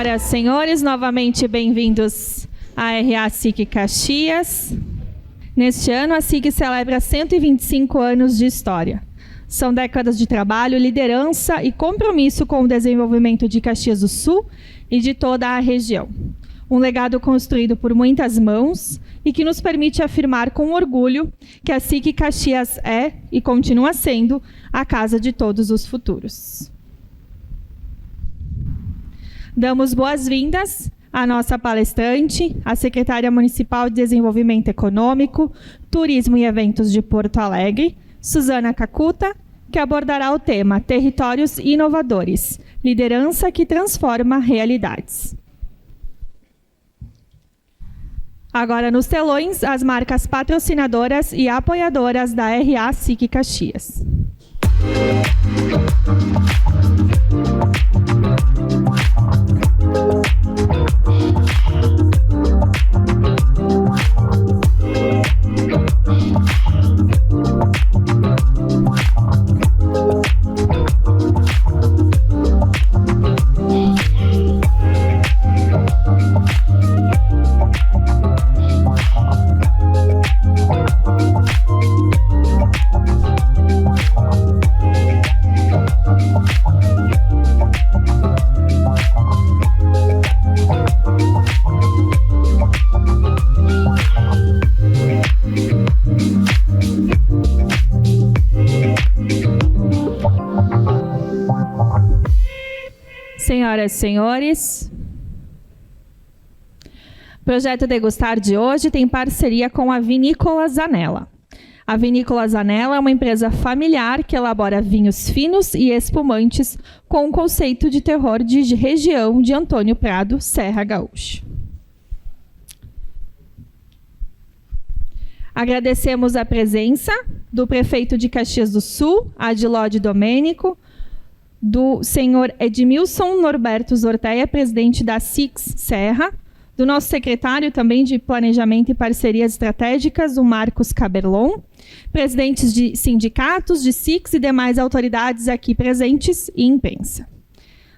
Senhoras e senhores, novamente bem-vindos à RA SIC Caxias. Neste ano, a SIC celebra 125 anos de história. São décadas de trabalho, liderança e compromisso com o desenvolvimento de Caxias do Sul e de toda a região. Um legado construído por muitas mãos e que nos permite afirmar com orgulho que a SIC Caxias é e continua sendo a casa de todos os futuros. Damos boas-vindas à nossa palestrante, a secretária municipal de Desenvolvimento Econômico, Turismo e Eventos de Porto Alegre, Suzana Kakuta, que abordará o tema Territórios Inovadores, liderança que transforma realidades. Agora nos telões, as marcas patrocinadoras e apoiadoras da RA SIC Caxias. Senhoras e senhores, o projeto Degustar de hoje tem parceria com a Vinícola Zanella. A Vinícola Zanella é uma empresa familiar que elabora vinhos finos e espumantes com o conceito de terroir de região de Antônio Prado, Serra Gaúcha. Agradecemos a presença do prefeito de Caxias do Sul, Adilode Domênico, do senhor Edmilson Norberto Zorteia, presidente da SICS Serra, do nosso secretário também de Planejamento e Parcerias Estratégicas, o Marcos Caberlon, presidentes de sindicatos, de SICS e demais autoridades aqui presentes e imprensa.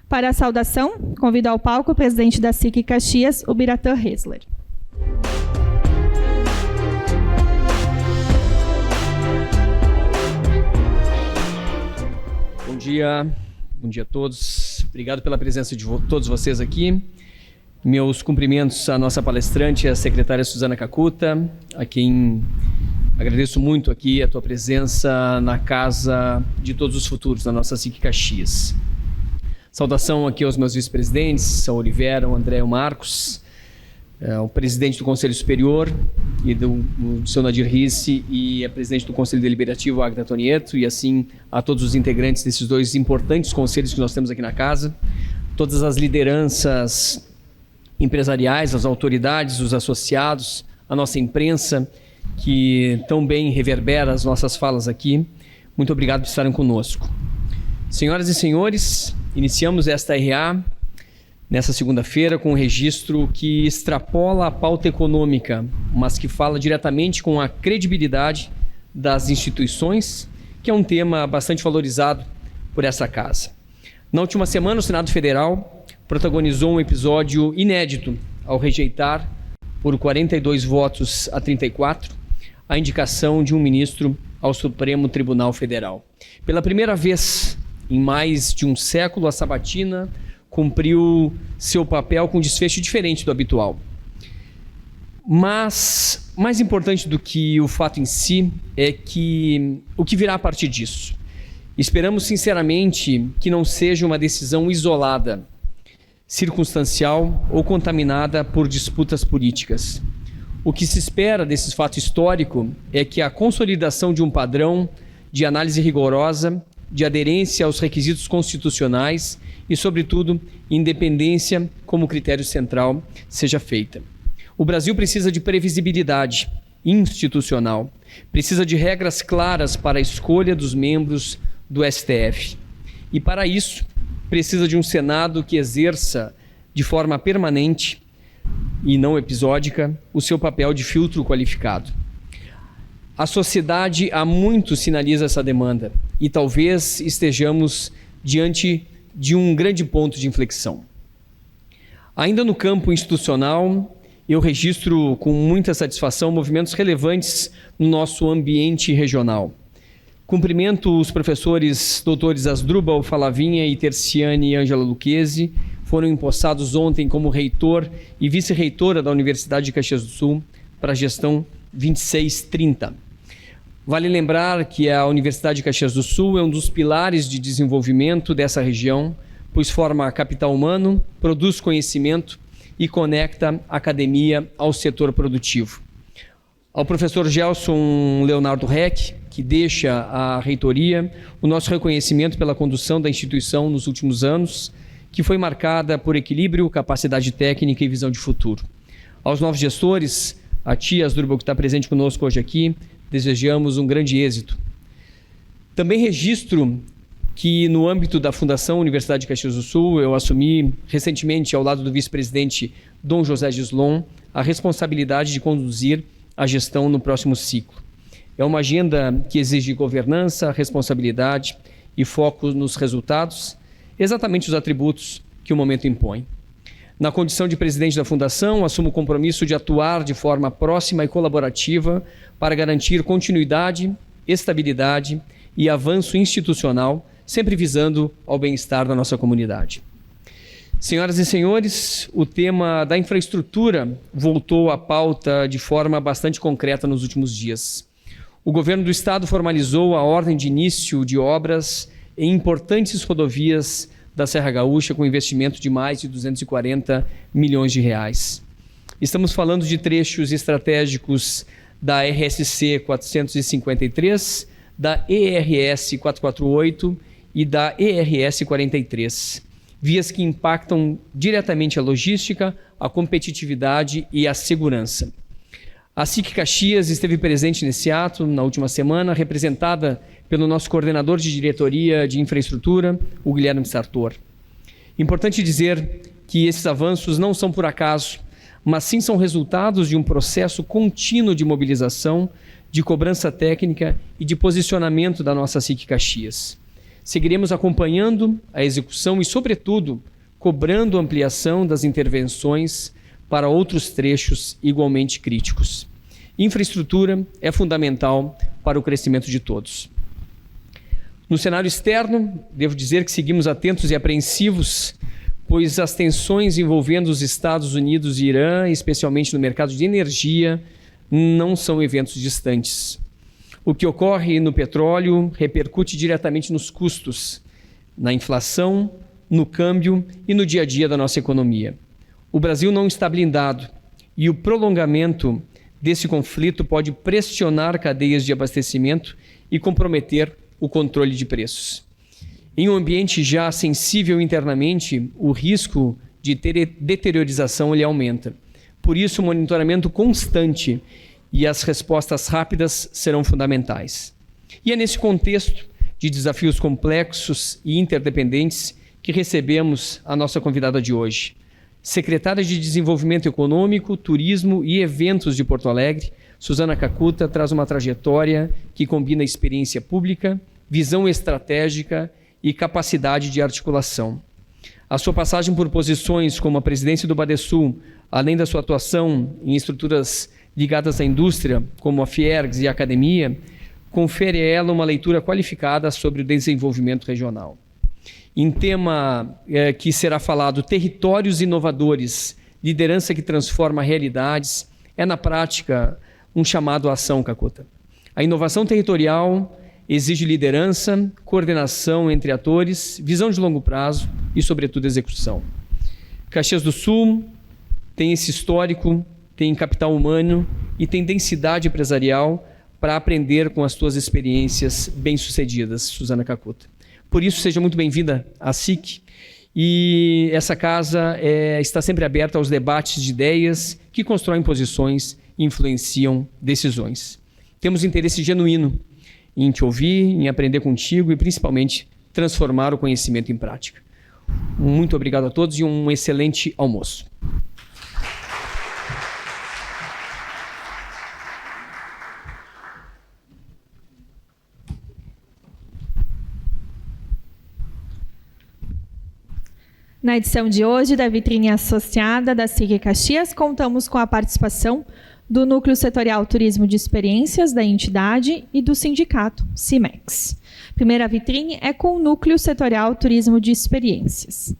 Para a saudação, convido ao palco o presidente da SIC Caxias, o Biratã Hesler. Bom dia a todos. Obrigado pela presença de todos vocês aqui. Meus cumprimentos à nossa palestrante, a secretária Suzana Kakuta, a quem agradeço muito aqui a tua presença na casa de todos os futuros da nossa SIC Caxias. Saudação aqui aos meus vice-presidentes, ao Olivera, ao André e ao Marcos, ao presidente do Conselho Superior e do seu Nadir Risse e a presidente do Conselho Deliberativo, Agda Tonieto, e assim a todos os integrantes desses dois importantes conselhos que nós temos aqui na casa, todas as lideranças empresariais, as autoridades, os associados, a nossa imprensa, que tão bem reverbera as nossas falas aqui. Muito obrigado por estarem conosco. Senhoras e senhores, iniciamos esta RA nessa segunda-feira com um registro que extrapola a pauta econômica, mas que fala diretamente com a credibilidade das instituições, que é um tema bastante valorizado por essa casa. Na última semana, o Senado Federal protagonizou um episódio inédito ao rejeitar, por 42 votos a 34, a indicação de um ministro ao Supremo Tribunal Federal. Pela primeira vez em mais de um século, a sabatina cumpriu seu papel com desfecho diferente do habitual. Mas, mais importante do que o fato em si, é que o que virá a partir disso. Esperamos sinceramente que não seja uma decisão isolada, circunstancial ou contaminada por disputas políticas. O que se espera desse fato histórico é que a consolidação de um padrão de análise rigorosa, de aderência aos requisitos constitucionais e, sobretudo, independência como critério central seja feita. O Brasil precisa de previsibilidade institucional, precisa de regras claras para a escolha dos membros do STF. E, para isso, precisa de um Senado que exerça de forma permanente e não episódica o seu papel de filtro qualificado. A sociedade há muito sinaliza essa demanda e talvez estejamos diante de um grande ponto de inflexão. Ainda no campo institucional, eu registro com muita satisfação movimentos relevantes no nosso ambiente regional. Cumprimento os professores doutores Asdrubal Falavinha e Terciane Ângela Lucchesi, foram empossados ontem como reitor e vice-reitora da Universidade de Caxias do Sul para a gestão 26-30. Vale lembrar que a Universidade de Caxias do Sul é um dos pilares de desenvolvimento dessa região, pois forma capital humano, produz conhecimento e conecta a academia ao setor produtivo. Ao professor Gelson Leonardo Reck, que deixa a reitoria, o nosso reconhecimento pela condução da instituição nos últimos anos, que foi marcada por equilíbrio, capacidade técnica e visão de futuro. Aos novos gestores, a tia Asdrubal, que está presente conosco hoje aqui, desejamos um grande êxito. Também registro que no âmbito da Fundação Universidade de Caxias do Sul, eu assumi recentemente, ao lado do vice-presidente Dom José Gislon, a responsabilidade de conduzir a gestão no próximo ciclo. É uma agenda que exige governança, responsabilidade e foco nos resultados, exatamente os atributos que o momento impõe. Na condição de presidente da Fundação, assumo o compromisso de atuar de forma próxima e colaborativa para garantir continuidade, estabilidade e avanço institucional, sempre visando ao bem-estar da nossa comunidade. Senhoras e senhores, o tema da infraestrutura voltou à pauta de forma bastante concreta nos últimos dias. O governo do estado formalizou a ordem de início de obras em importantes rodovias da Serra Gaúcha com investimento de mais de 240 milhões de reais. Estamos falando de trechos estratégicos da RSC 453, da ERS 448 e da ERS 43. Vias que impactam diretamente a logística, a competitividade e a segurança. A SIC Caxias esteve presente nesse ato na última semana, representada pelo nosso coordenador de diretoria de infraestrutura, o Guilherme Sartor. Importante dizer que esses avanços não são por acaso, mas sim são resultados de um processo contínuo de mobilização, de cobrança técnica e de posicionamento da nossa SIC Caxias. Seguiremos acompanhando a execução e, sobretudo, cobrando ampliação das intervenções para outros trechos igualmente críticos. Infraestrutura é fundamental para o crescimento de todos. No cenário externo, devo dizer que seguimos atentos e apreensivos, pois as tensões envolvendo os Estados Unidos e Irã, especialmente no mercado de energia, não são eventos distantes. O que ocorre no petróleo repercute diretamente nos custos, na inflação, no câmbio e no dia a dia da nossa economia. O Brasil não está blindado e o prolongamento desse conflito pode pressionar cadeias de abastecimento e comprometer o controle de preços. Em um ambiente já sensível internamente, o risco de deteriorização ele aumenta. Por isso, o monitoramento constante e as respostas rápidas serão fundamentais. E é nesse contexto de desafios complexos e interdependentes que recebemos a nossa convidada de hoje. Secretária de Desenvolvimento Econômico, Turismo e Eventos de Porto Alegre, Suzana Kakuta traz uma trajetória que combina experiência pública, visão estratégica e capacidade de articulação. A sua passagem por posições como a presidência do Badesul, além da sua atuação em estruturas ligadas à indústria, como a Fiergs e a academia, confere a ela uma leitura qualificada sobre o desenvolvimento regional. Em tema que será falado, territórios inovadores, liderança que transforma realidades, é na prática um chamado à ação, Kakuta. A inovação territorial exige liderança, coordenação entre atores, visão de longo prazo e, sobretudo, execução. Caxias do Sul tem esse histórico, tem capital humano e tem densidade empresarial para aprender com as tuas experiências bem-sucedidas, Suzana Kakuta. Por isso, seja muito bem-vinda à SIC. E essa casa está sempre aberta aos debates de ideias que constroem posições e influenciam decisões. Temos interesse genuíno em te ouvir, em aprender contigo e, principalmente, transformar o conhecimento em prática. Muito obrigado a todos e um excelente almoço. Na edição de hoje da vitrine associada da SIC Caxias, contamos com a participação do Núcleo Setorial Turismo de Experiências da entidade e do sindicato CIMEX. Primeira vitrine é com o Núcleo Setorial Turismo de Experiências.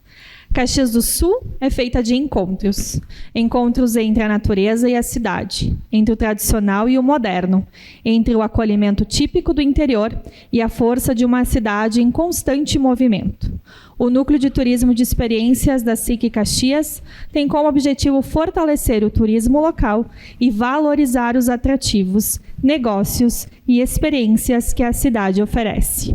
Caxias do Sul é feita de encontros. Encontros entre a natureza e a cidade, entre o tradicional e o moderno, entre o acolhimento típico do interior e a força de uma cidade em constante movimento. O Núcleo de Turismo de Experiências da SIC Caxias tem como objetivo fortalecer o turismo local e valorizar os atrativos, negócios e experiências que a cidade oferece,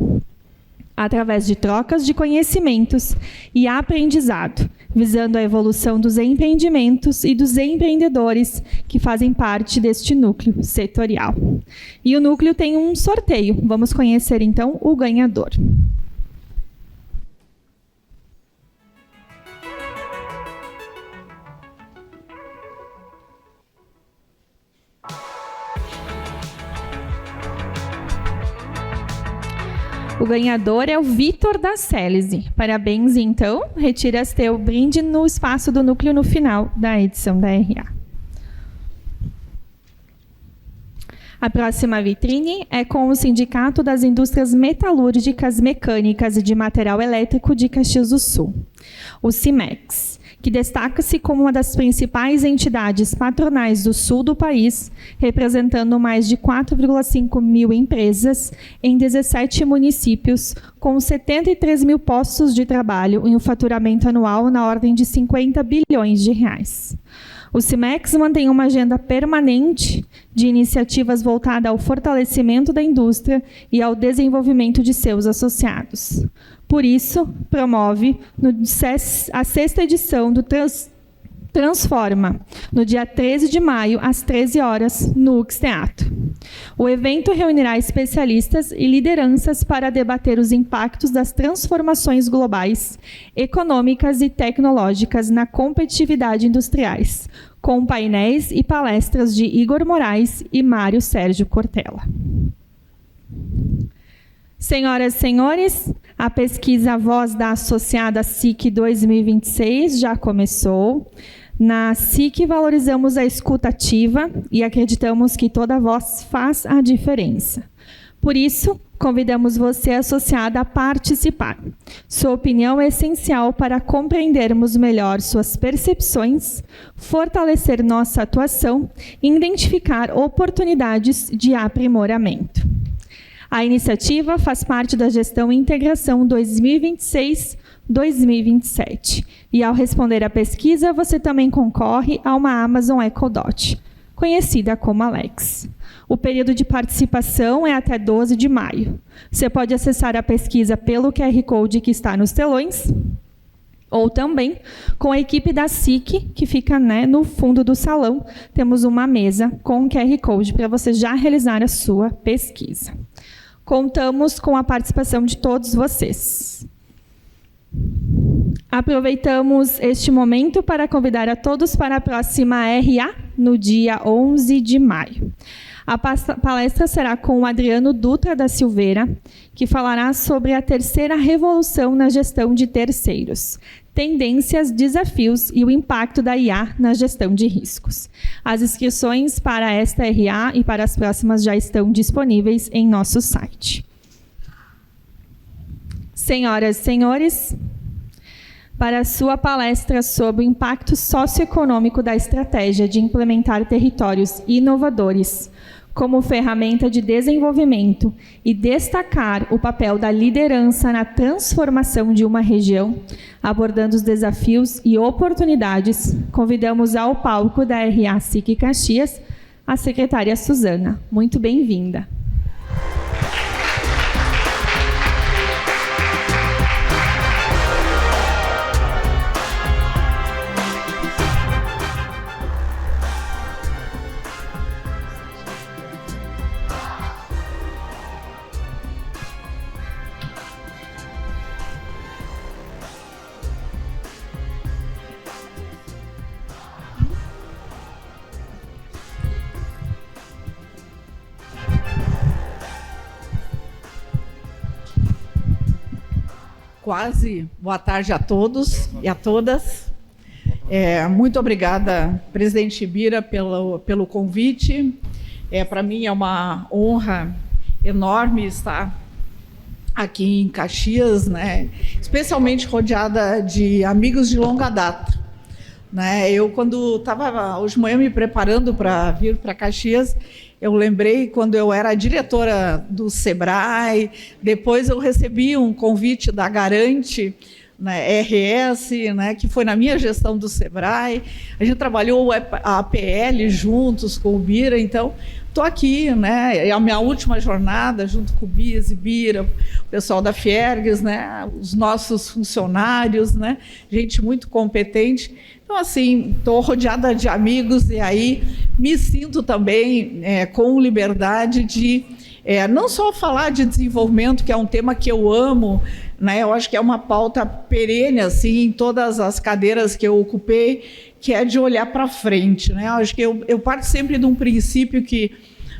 através de trocas de conhecimentos e aprendizado, visando a evolução dos empreendimentos e dos empreendedores que fazem parte deste núcleo setorial. E o núcleo tem um sorteio. Vamos conhecer, então, o ganhador. O ganhador é o Vitor da Célise. Parabéns, então. Retira teu brinde no espaço do núcleo no final da edição da RA. A próxima vitrine é com o Sindicato das Indústrias Metalúrgicas, Mecânicas e de Material Elétrico de Caxias do Sul, o CIMEX, que destaca-se como uma das principais entidades patronais do sul do país, representando mais de 4,5 mil empresas em 17 municípios, com 73 mil postos de trabalho e um faturamento anual na ordem de 50 bilhões de reais. O CIMEX mantém uma agenda permanente de iniciativas voltada ao fortalecimento da indústria e ao desenvolvimento de seus associados. Por isso, promove a 6ª edição do Transforma, no dia 13 de maio, às 13 horas, no UX Teatro. O evento reunirá especialistas e lideranças para debater os impactos das transformações globais, econômicas e tecnológicas na competitividade industriais, com painéis e palestras de Igor Moraes e Mário Sérgio Cortella. Senhoras e senhores, a pesquisa Voz da Associada SIC 2026 já começou. Na SIC valorizamos a escuta ativa e acreditamos que toda voz faz a diferença. Por isso, convidamos você, associada, a participar. Sua opinião é essencial para compreendermos melhor suas percepções, fortalecer nossa atuação e identificar oportunidades de aprimoramento. A iniciativa faz parte da Gestão e Integração 2026-2027. E, ao responder à pesquisa, você também concorre a uma Amazon Echo Dot, conhecida como Alex. O período de participação é até 12 de maio. Você pode acessar a pesquisa pelo QR Code que está nos telões, ou também com a equipe da SIC, que fica, no fundo do salão. Temos uma mesa com o QR Code para você já realizar a sua pesquisa. Contamos com a participação de todos vocês. Aproveitamos este momento para convidar a todos para a próxima RA, no dia 11 de maio. A palestra será com o Adriano Dutra da Silveira, que falará sobre a terceira revolução na gestão de terceiros, tendências, desafios e o impacto da IA na gestão de riscos. As inscrições para esta RA e para as próximas já estão disponíveis em nosso site. Senhoras e senhores, para a sua palestra sobre o impacto socioeconômico da estratégia de implementar territórios inovadores como ferramenta de desenvolvimento e destacar o papel da liderança na transformação de uma região, abordando os desafios e oportunidades, convidamos ao palco da RA SIC Caxias a secretária Suzana. Muito bem-vinda. quase boa tarde a todos e a todas. Muito obrigada, presidente Bira, pelo convite. Para mim é uma honra enorme estar aqui em Caxias, né? Especialmente rodeada de amigos de longa data. Né? Eu, quando estava hoje de manhã me preparando para vir para Caxias, eu lembrei quando eu era diretora do Sebrae, depois eu recebi um convite da Garante, né, RS, né, que foi na minha gestão do Sebrae. A gente trabalhou a APL juntos com o Bira, então estou aqui, né, é a minha última jornada junto com o Bias e Bira, o pessoal da Fiergues, né, os nossos funcionários, né, gente muito competente. Então, assim, estou rodeada de amigos e aí me sinto também com liberdade de não só falar de desenvolvimento, que é um tema que eu amo, né? Eu acho que é uma pauta perene assim, em todas as cadeiras que eu ocupei, que é de olhar para frente. Né? Eu acho que eu parto sempre de um princípio que,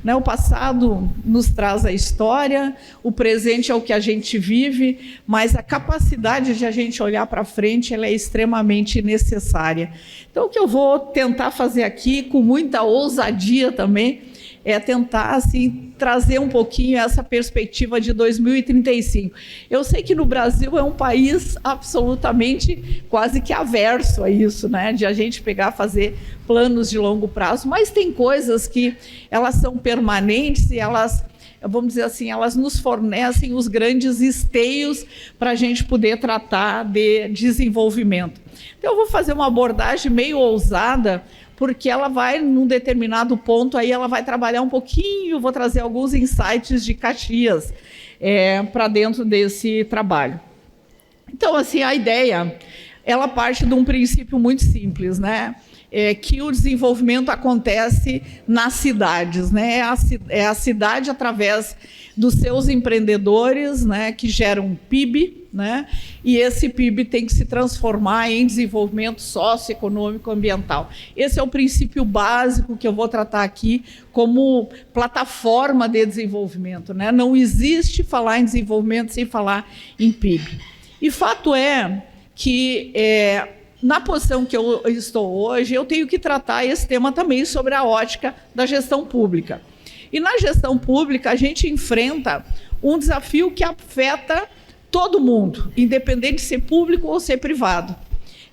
né, o passado nos traz a história, o presente é o que a gente vive, mas a capacidade de a gente olhar para frente ela é extremamente necessária. Então, o que eu vou tentar fazer aqui, com muita ousadia também, é tentar assim, trazer um pouquinho essa perspectiva de 2035. Eu sei que no Brasil é um país absolutamente quase que averso a isso, né? De a gente fazer planos de longo prazo, mas tem coisas que elas são permanentes e elas, vamos dizer assim, elas nos fornecem os grandes esteios para a gente poder tratar de desenvolvimento. Então, eu vou fazer uma abordagem meio ousada, porque ela vai, num determinado ponto, aí ela vai trabalhar um pouquinho, vou trazer alguns insights de Caxias para dentro desse trabalho. Então, assim, a ideia, ela parte de um princípio muito simples, né? Que o desenvolvimento acontece nas cidades, né? É a cidade através dos seus empreendedores, né, que geram PIB, né? E esse PIB tem que se transformar em desenvolvimento socioeconômico ambiental. Esse é o princípio básico que eu vou tratar aqui como plataforma de desenvolvimento, né? Não existe falar em desenvolvimento sem falar em PIB. E fato é que na posição que eu estou hoje, eu tenho que tratar esse tema também sobre a ótica da gestão pública. E na gestão pública, a gente enfrenta um desafio que afeta todo mundo, independente de ser público ou ser privado,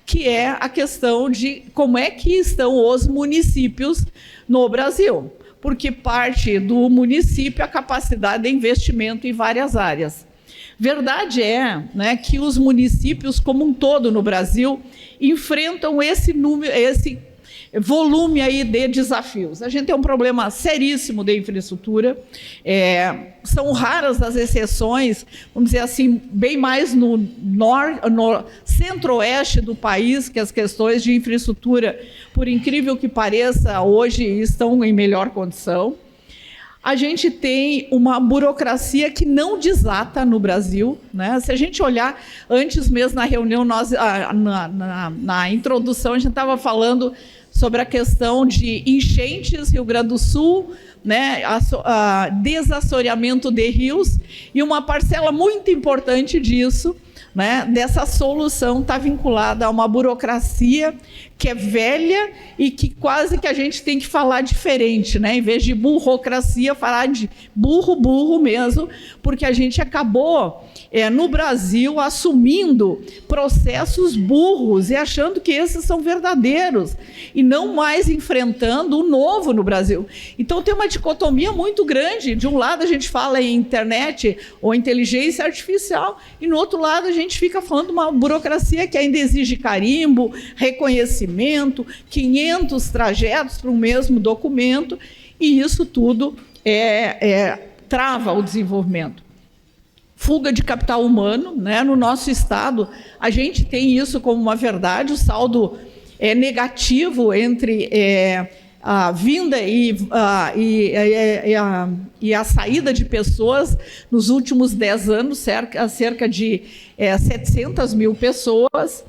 que é a questão de como é que estão os municípios no Brasil, porque parte do município a capacidade de investimento em várias áreas. Verdade é, né, que os municípios como um todo no Brasil enfrentam esse volume aí de desafios. A gente tem um problema seríssimo de infraestrutura, são raras as exceções, vamos dizer assim, bem mais no centro-oeste do país, que as questões de infraestrutura, por incrível que pareça, hoje estão em melhor condição. A gente tem uma burocracia que não desata no Brasil, né? Se a gente olhar, antes mesmo na reunião, na introdução, a gente estava falando sobre a questão de enchentes, Rio Grande do Sul, né? Desassoreamento de rios, e uma parcela muito importante disso, né, dessa solução está vinculada a uma burocracia que é velha e que quase que a gente tem que falar diferente, né? Em vez de burocracia, falar de burro mesmo, porque a gente acabou, no Brasil, assumindo processos burros e achando que esses são verdadeiros, e não mais enfrentando o novo no Brasil. Então, tem uma dicotomia muito grande. De um lado, a gente fala em internet ou inteligência artificial, e, no outro lado, a gente fica falando de uma burocracia que ainda exige carimbo, reconhecimento, 500 trajetos para o mesmo documento, e isso tudo trava o desenvolvimento. Fuga de capital humano, né? No nosso estado, a gente tem isso como uma verdade, o saldo é negativo entre a vinda e a saída de pessoas nos últimos 10 anos, cerca de 700 mil pessoas.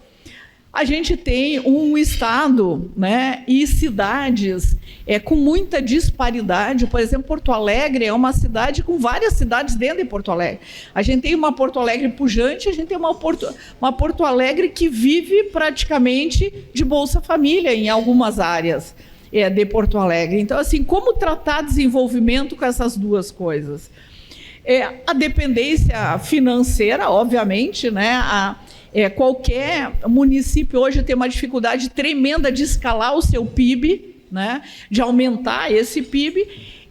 a gente tem um estado, né, e cidades com muita disparidade. Por exemplo, Porto Alegre é uma cidade com várias cidades dentro de Porto Alegre. A gente tem uma Porto Alegre pujante, a gente tem uma Porto Alegre que vive praticamente de Bolsa Família em algumas áreas de Porto Alegre. Então, assim, como tratar desenvolvimento com essas duas coisas? A dependência financeira, obviamente, né? Qualquer município hoje tem uma dificuldade tremenda de escalar o seu PIB, né? De aumentar esse PIB,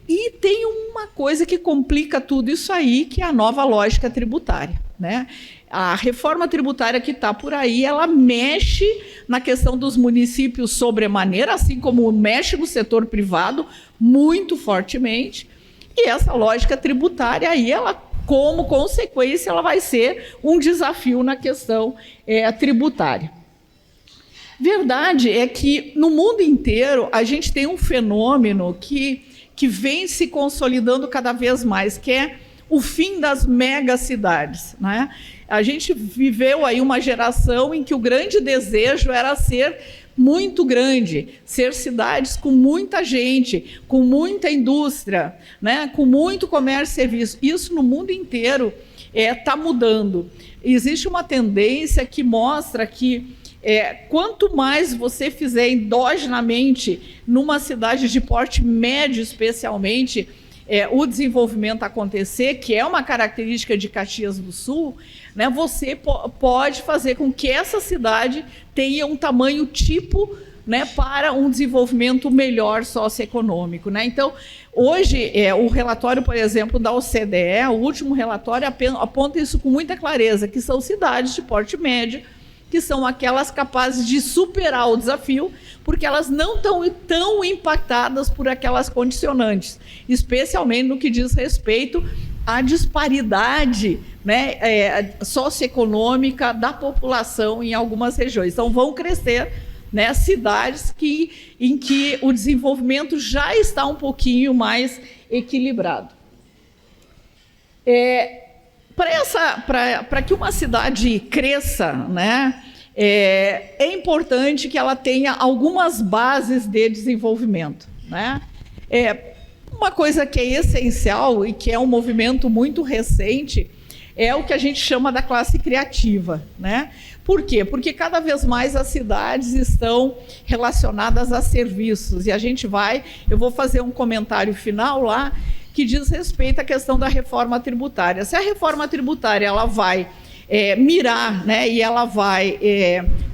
e tem uma coisa que complica tudo isso aí, que é a nova lógica tributária, né? A reforma tributária que está por aí, ela mexe na questão dos municípios sobremaneira, assim como mexe no setor privado muito fortemente, e essa lógica tributária aí, ela, como consequência, ela vai ser um desafio na questão tributária. Verdade é que no mundo inteiro a gente tem um fenômeno que vem se consolidando cada vez mais, que é o fim das megacidades, né? A gente viveu aí uma geração em que o grande desejo era ser muito grande, ser cidades com muita gente, com muita indústria, né? Com muito comércio e serviço. Isso no mundo inteiro está mudando. Existe uma tendência que mostra que quanto mais você fizer endogenamente numa cidade de porte médio, especialmente, o desenvolvimento acontecer, que é uma característica de Caxias do Sul, né, você pode fazer com que essa cidade tenha um tamanho tipo, né, para um desenvolvimento melhor socioeconômico, né? Então, hoje, o relatório, por exemplo, da OCDE, o último relatório, aponta isso com muita clareza, que são cidades de porte médio, que são aquelas capazes de superar o desafio, porque elas não estão tão impactadas por aquelas condicionantes, especialmente no que diz respeito à disparidade, né, socioeconômica da população em algumas regiões. Então, vão crescer, né, cidades em que o desenvolvimento já está um pouquinho mais equilibrado. Para que uma cidade cresça, né, é importante que ela tenha algumas bases de desenvolvimento, né? Uma coisa que é essencial e que é um movimento muito recente é o que a gente chama da classe criativa, né? Por quê? Porque cada vez mais as cidades estão relacionadas a serviços, e eu vou fazer um comentário final lá que diz respeito à questão da reforma tributária. Se a reforma tributária ela vai mirar, né, e ela vai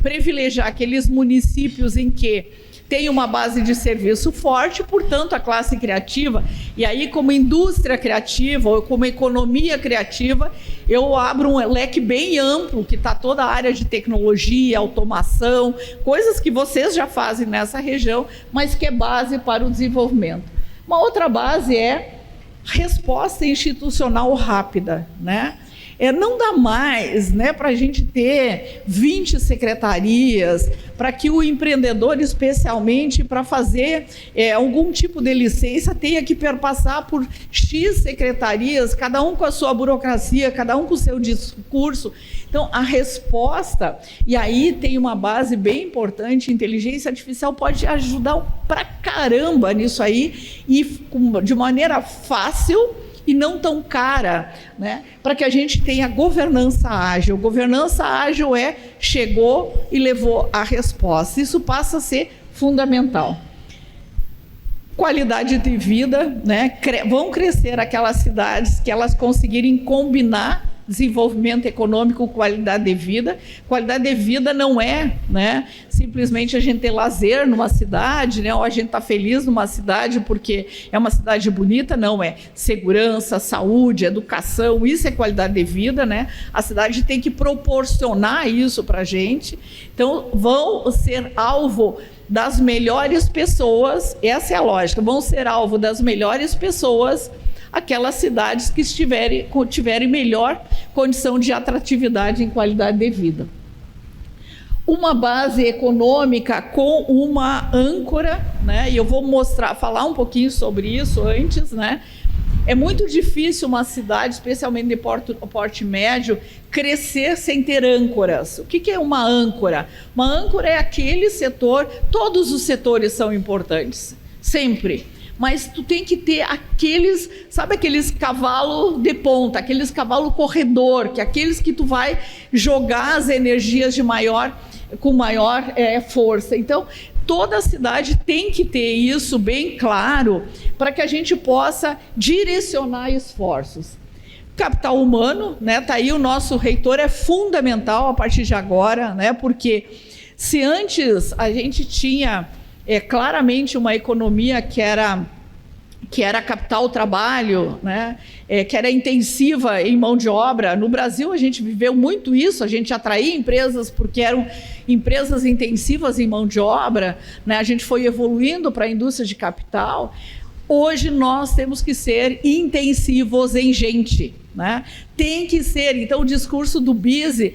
privilegiar aqueles municípios em que tem uma base de serviço forte, portanto, a classe criativa, e aí como indústria criativa ou como economia criativa, eu abro um leque bem amplo, que está toda a área de tecnologia, automação, coisas que vocês já fazem nessa região, mas que é base para o desenvolvimento. Uma outra base é resposta institucional rápida, né? Não dá mais, né, para a gente ter 20 secretarias, para que o empreendedor, especialmente para fazer algum tipo de licença, tenha que perpassar por X secretarias, cada um com a sua burocracia, cada um com o seu discurso. Então, a resposta, e aí tem uma base bem importante, inteligência artificial pode ajudar pra caramba nisso aí, e de maneira fácil e não tão cara, né, para que a gente tenha governança ágil. Governança ágil chegou e levou a resposta. Isso passa a ser fundamental. Qualidade de vida, né, vão crescer aquelas cidades que elas conseguirem combinar desenvolvimento econômico com qualidade de vida. Qualidade de vida não é, né, simplesmente a gente ter lazer numa cidade, né, ou a gente estar feliz numa cidade porque é uma cidade bonita, não, é segurança, saúde, educação, isso é qualidade de vida, né? A cidade tem que proporcionar isso para a gente. Então, vão ser alvo das melhores pessoas, essa é a lógica, vão ser alvo das melhores pessoas aquelas cidades que tiverem melhor condição de atratividade em qualidade de vida. Uma base econômica com uma âncora, né? E eu vou falar um pouquinho sobre isso antes, né? É muito difícil uma cidade, especialmente de porte médio, crescer sem ter âncoras. O que é uma âncora? Uma âncora é aquele setor, todos os setores são importantes, sempre. Mas tu tem que ter aqueles, sabe aqueles cavalo de ponta, aqueles cavalo corredor, que aqueles que tu vai jogar as energias com maior força. Então, toda a cidade tem que ter isso bem claro para que a gente possa direcionar esforços. Capital humano, né? Tá aí o nosso reitor, é fundamental a partir de agora, né? Porque se antes a gente tinha claramente uma economia que era capital trabalho, né? Que era intensiva em mão de obra. No Brasil, a gente viveu muito isso, a gente atraía empresas porque eram empresas intensivas em mão de obra, né? A gente foi evoluindo para a indústria de capital. Hoje, nós temos que ser intensivos em gente, né? Tem que ser. Então, o discurso do BISE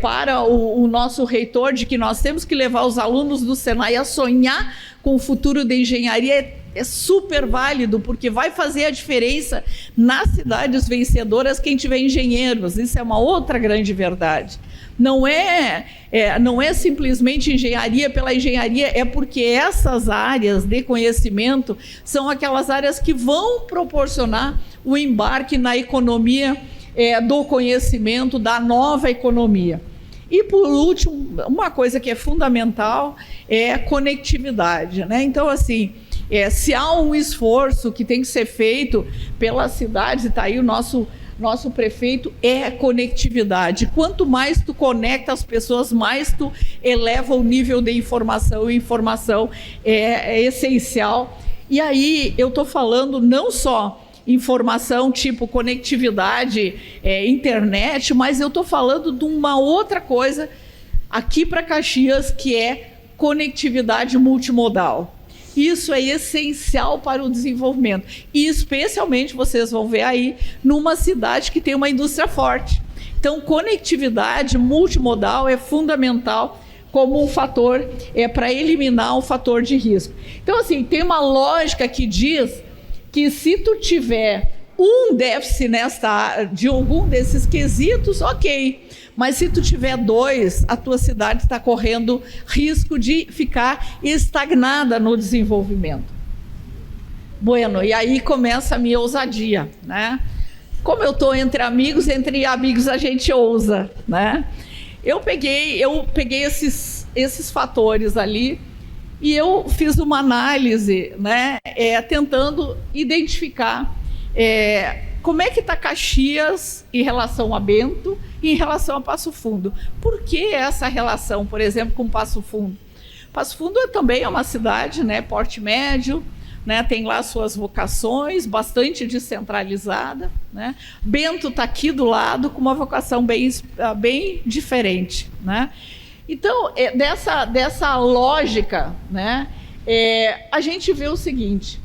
para o nosso reitor de que nós temos que levar os alunos do Senai a sonhar com o futuro da engenharia é super válido, porque vai fazer a diferença nas cidades vencedoras quem tiver engenheiros. Isso é uma outra grande verdade. Não é simplesmente engenharia pela engenharia, é porque essas áreas de conhecimento são aquelas áreas que vão proporcionar o embarque na economia do conhecimento, da nova economia. E, por último, uma coisa que é fundamental é a conectividade, né? Então, assim, se há um esforço que tem que ser feito pelas cidades, e está aí o nosso prefeito, é conectividade. Quanto mais tu conecta as pessoas, mais tu eleva o nível de informação, e informação é essencial. E aí eu estou falando não só informação tipo conectividade, internet, mas eu estou falando de uma outra coisa aqui para Caxias, que é conectividade multimodal. Isso é essencial para o desenvolvimento. E, especialmente, vocês vão ver aí, numa cidade que tem uma indústria forte. Então, conectividade multimodal é fundamental como um fator, para eliminar um fator de risco. Então, assim, tem uma lógica que diz que se tu tiver um déficit de algum desses quesitos, ok. Mas se tu tiver 2, a tua cidade está correndo risco de ficar estagnada no desenvolvimento. Bueno, e aí começa a minha ousadia, né? Como eu estou entre amigos a gente ousa, né? Eu peguei esses fatores ali e eu fiz uma análise, né? Tentando identificar como é que está Caxias em relação a Bento e em relação a Passo Fundo. Por que essa relação, por exemplo, com Passo Fundo? Passo Fundo também é uma cidade, né, porte médio, né, tem lá suas vocações, bastante descentralizada, né? Bento está aqui do lado com uma vocação bem diferente, né? Então, dessa lógica, né, a gente vê o seguinte: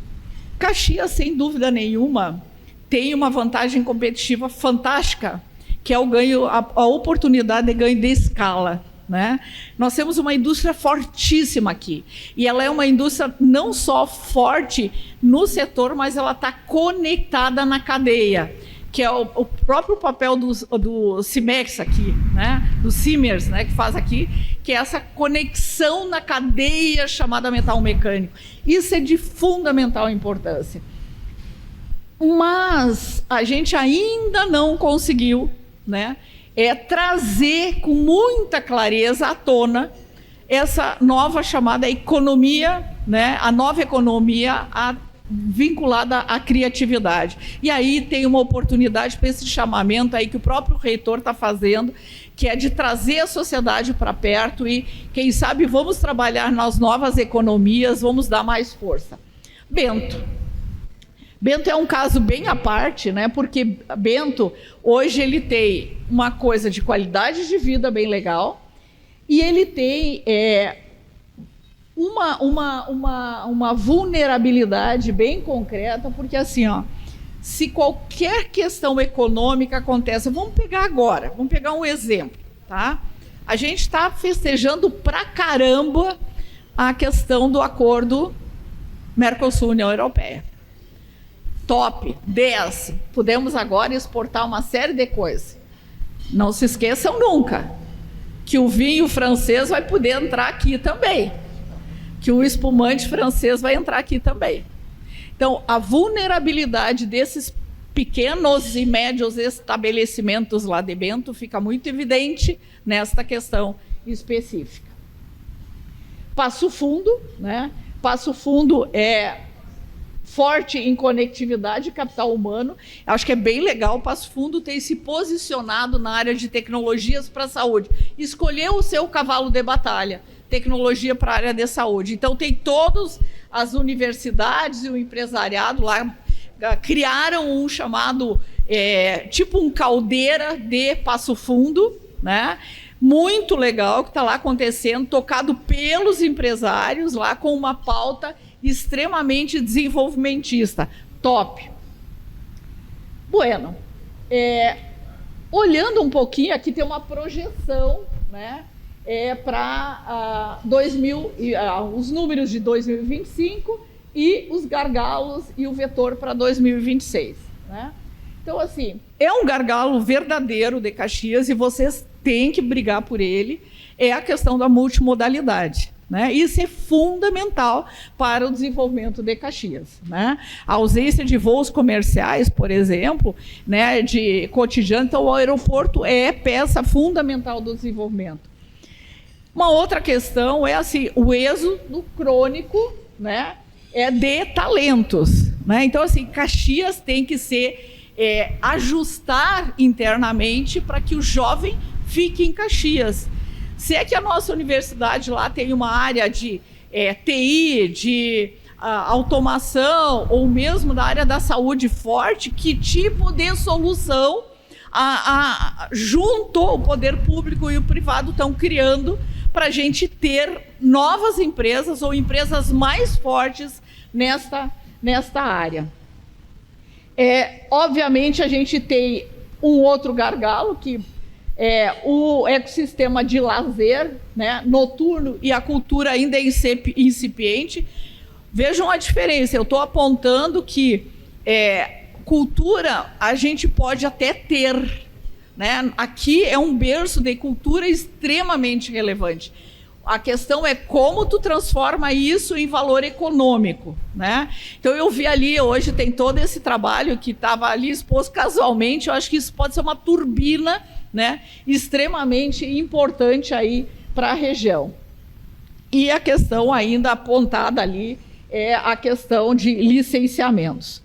Caxias, sem dúvida nenhuma, tem uma vantagem competitiva fantástica, que é a oportunidade de ganho de escala, né? Nós temos uma indústria fortíssima aqui, e ela é uma indústria não só forte no setor, mas ela está conectada na cadeia, que é o próprio papel do Cimex aqui, né? Do Simers, né? Que faz aqui, que é essa conexão na cadeia chamada metal mecânico. Isso é de fundamental importância. Mas a gente ainda não conseguiu, né, trazer com muita clareza à tona essa nova chamada economia, né, a nova economia vinculada à criatividade. E aí tem uma oportunidade para esse chamamento aí que o próprio reitor está fazendo, que é de trazer a sociedade para perto e, quem sabe, vamos trabalhar nas novas economias, vamos dar mais força. Bento é um caso bem à parte, né? Porque Bento, hoje, ele tem uma coisa de qualidade de vida bem legal e ele tem uma vulnerabilidade bem concreta, porque assim, se qualquer questão econômica acontece, vamos pegar um exemplo, tá? A gente está festejando pra caramba a questão do acordo Mercosul-União Europeia. top, 10. Podemos agora exportar uma série de coisas. Não se esqueçam nunca que o vinho francês vai poder entrar aqui também, que o espumante francês vai entrar aqui também. Então, a vulnerabilidade desses pequenos e médios estabelecimentos lá de Bento fica muito evidente nesta questão específica. Passo Fundo, né? Passo Fundo é forte em conectividade e capital humano. Acho que é bem legal o Passo Fundo ter se posicionado na área de tecnologias para a saúde. Escolheu o seu cavalo de batalha, tecnologia para a área de saúde. Então, tem todas as universidades e o empresariado lá criaram um chamado, tipo um caldeira de Passo Fundo, né? Muito legal, que está lá acontecendo, tocado pelos empresários, lá com uma pauta extremamente desenvolvimentista. Top. Bueno, olhando um pouquinho, aqui tem uma projeção, né, para os números de 2025 e os gargalos e o vetor para 2026. Né? Então, assim, é um gargalo verdadeiro de Caxias e vocês têm que brigar por ele, é a questão da multimodalidade. Né? Isso é fundamental para o desenvolvimento de Caxias. Né? A ausência de voos comerciais, por exemplo, né, de cotidiano, então o aeroporto é peça fundamental do desenvolvimento. Uma outra questão é assim, o êxodo crônico, né, de talentos. Né? Então, assim, Caxias tem que ajustar internamente para que o jovem fique em Caxias. Se é que a nossa universidade lá tem uma área de TI, de automação, ou mesmo da área da saúde forte, que tipo de solução junto o poder público e o privado estão criando para a gente ter novas empresas ou empresas mais fortes nesta área. Obviamente, a gente tem um outro gargalo, que o ecossistema de lazer, né, noturno, e a cultura ainda é incipiente. Vejam a diferença, eu estou apontando que cultura a gente pode até ter, né? Aqui é um berço de cultura extremamente relevante. A questão é como tu transforma isso em valor econômico, né? Então, eu vi ali, hoje tem todo esse trabalho que estava ali exposto casualmente, eu acho que isso pode ser uma turbina, né, extremamente importante aí para a região. E a questão ainda apontada ali é a questão de licenciamentos.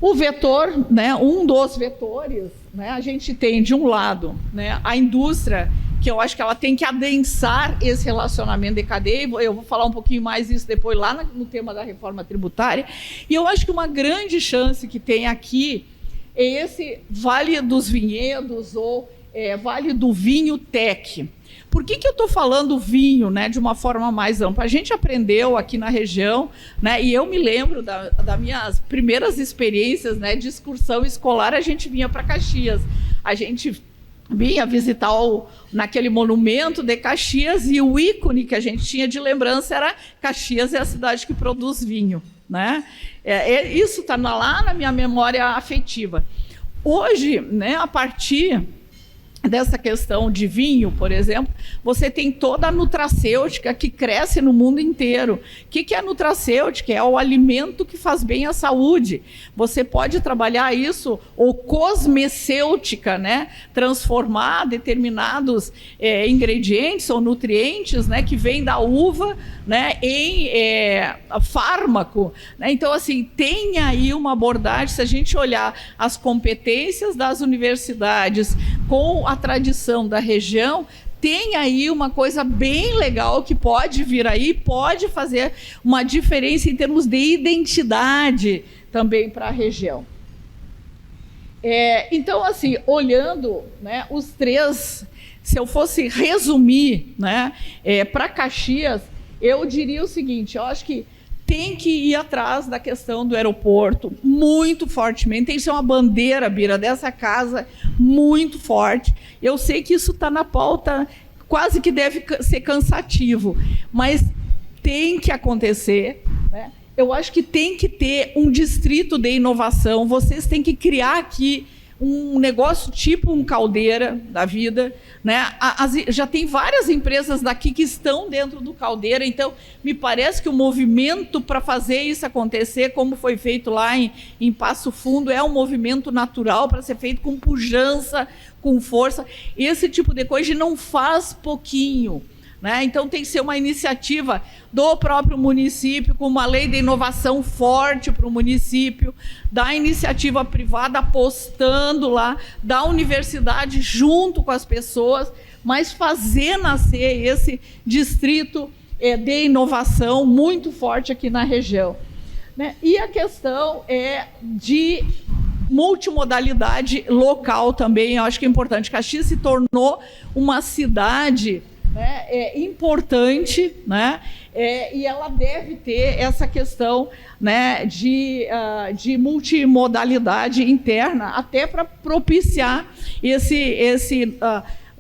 O vetor, né, um dos vetores, né, a gente tem, de um lado, né, a indústria, que eu acho que ela tem que adensar esse relacionamento de cadeia, eu vou falar um pouquinho mais disso depois lá no tema da reforma tributária, e eu acho que uma grande chance que tem aqui é esse Vale dos Vinhedos, ou Vale do Vinho Tech. Por que eu estou falando vinho, né, de uma forma mais ampla? A gente aprendeu aqui na região, né, e eu me lembro das minhas primeiras experiências, né, de excursão escolar, a gente vinha para Caxias, a gente vinha visitar naquele monumento de Caxias, e o ícone que a gente tinha de lembrança era Caxias é a cidade que produz vinho. Né? Isso está lá na minha memória afetiva. Hoje, né, a partir dessa questão de vinho, por exemplo, você tem toda a nutracêutica que cresce no mundo inteiro. O que é a nutracêutica? É o alimento que faz bem à saúde. Você pode trabalhar isso, ou cosmecêutica, né? Transformar determinados ingredientes ou nutrientes, né, que vêm da uva, né, em fármaco. Né? Então, assim, tem aí uma abordagem, se a gente olhar as competências das universidades com a tradição da região, tem aí uma coisa bem legal que pode vir aí, pode fazer uma diferença em termos de identidade também para a região. Então, assim, olhando, né, os três, se eu fosse resumir, né, para Caxias, eu diria o seguinte: eu acho que tem que ir atrás da questão do aeroporto muito fortemente, tem que ser uma bandeira, Bira, dessa casa muito forte. Eu sei que isso está na pauta, quase que deve ser cansativo, mas tem que acontecer. Né? eu acho que tem que ter um distrito de inovação, vocês têm que criar aqui um negócio tipo um Caldeira da vida, né? Já tem várias empresas daqui que estão dentro do Caldeira, então me parece que o movimento para fazer isso acontecer, como foi feito lá em Passo Fundo, é um movimento natural para ser feito com pujança, com força. Esse tipo de coisa não faz pouquinho, né? Então tem que ser uma iniciativa do próprio município, com uma lei de inovação forte para o município, da iniciativa privada apostando lá, da universidade junto com as pessoas, mas fazer nascer esse distrito de inovação muito forte aqui na região, né? E a questão de multimodalidade local também, eu acho que é importante. Caxias se tornou uma cidade, né, importante, né, e ela deve ter essa questão, né, de multimodalidade interna, até para propiciar esse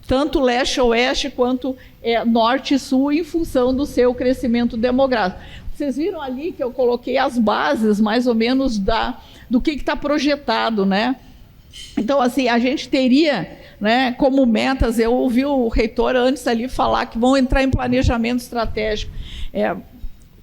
tanto leste-oeste quanto norte e sul, em função do seu crescimento demográfico. Vocês viram ali que eu coloquei as bases, mais ou menos, do que está projetado, né? Então, assim, a gente teria, né, como metas, eu ouvi o reitor antes ali falar que vão entrar em planejamento estratégico.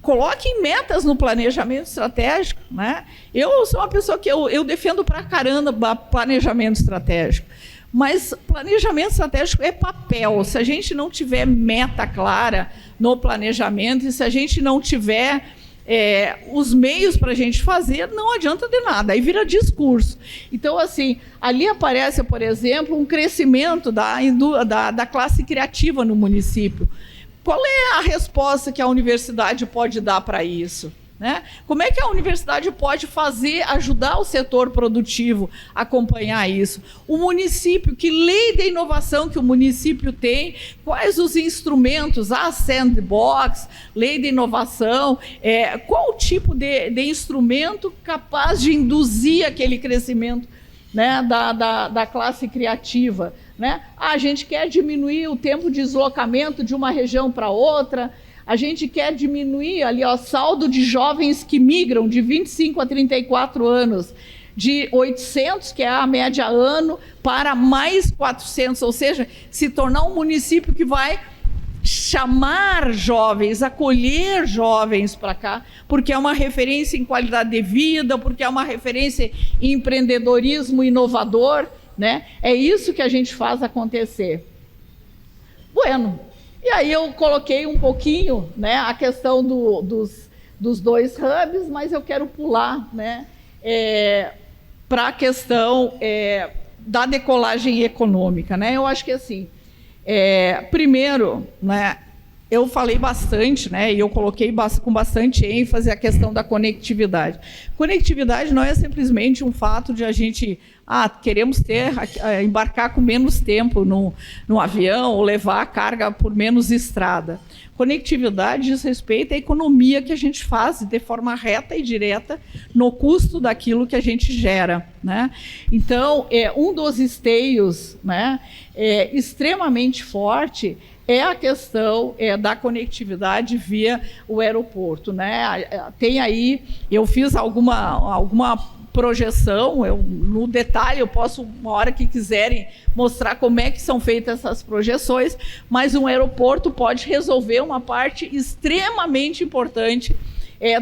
Coloquem metas no planejamento estratégico, né? Eu sou uma pessoa que eu defendo pra caramba planejamento estratégico, mas planejamento estratégico é papel. Se a gente não tiver meta clara no planejamento e se a gente não tiver os meios para a gente fazer, não adianta de nada, aí vira discurso. Então, assim, ali aparece, por exemplo, um crescimento da classe criativa no município. Qual é a resposta que a universidade pode dar para isso, né? Como é que a universidade pode ajudar o setor produtivo a acompanhar isso? O município, que lei de inovação que o município tem, quais os instrumentos, a sandbox, lei de inovação, qual o tipo de instrumento capaz de induzir aquele crescimento, né, da classe criativa, né? A gente quer diminuir o tempo de deslocamento de uma região para outra. A gente quer diminuir ali o saldo de jovens que migram de 25 a 34 anos, de 800, que é a média ano, para mais 400, ou seja, se tornar um município que vai chamar jovens, acolher jovens para cá, porque é uma referência em qualidade de vida, porque é uma referência em empreendedorismo inovador, né? É isso que a gente faz acontecer. Bueno. E aí eu coloquei um pouquinho, né, a questão dos dois hubs, mas eu quero pular, né, para a questão da decolagem econômica, né? Eu acho que, assim, primeiro, né, eu falei bastante, né, e eu coloquei com bastante ênfase a questão da conectividade. Conectividade não é simplesmente um fato de a gente queremos embarcar com menos tempo no avião ou levar a carga por menos estrada. Conectividade diz respeito à economia que a gente faz de forma reta e direta no custo daquilo que a gente gera, né? Então, um dos esteios, né, extremamente forte é a questão da conectividade via o aeroporto, né? Tem aí, eu fiz alguma projeção, no detalhe eu posso, uma hora que quiserem, mostrar como é que são feitas essas projeções, mas um aeroporto pode resolver uma parte extremamente importante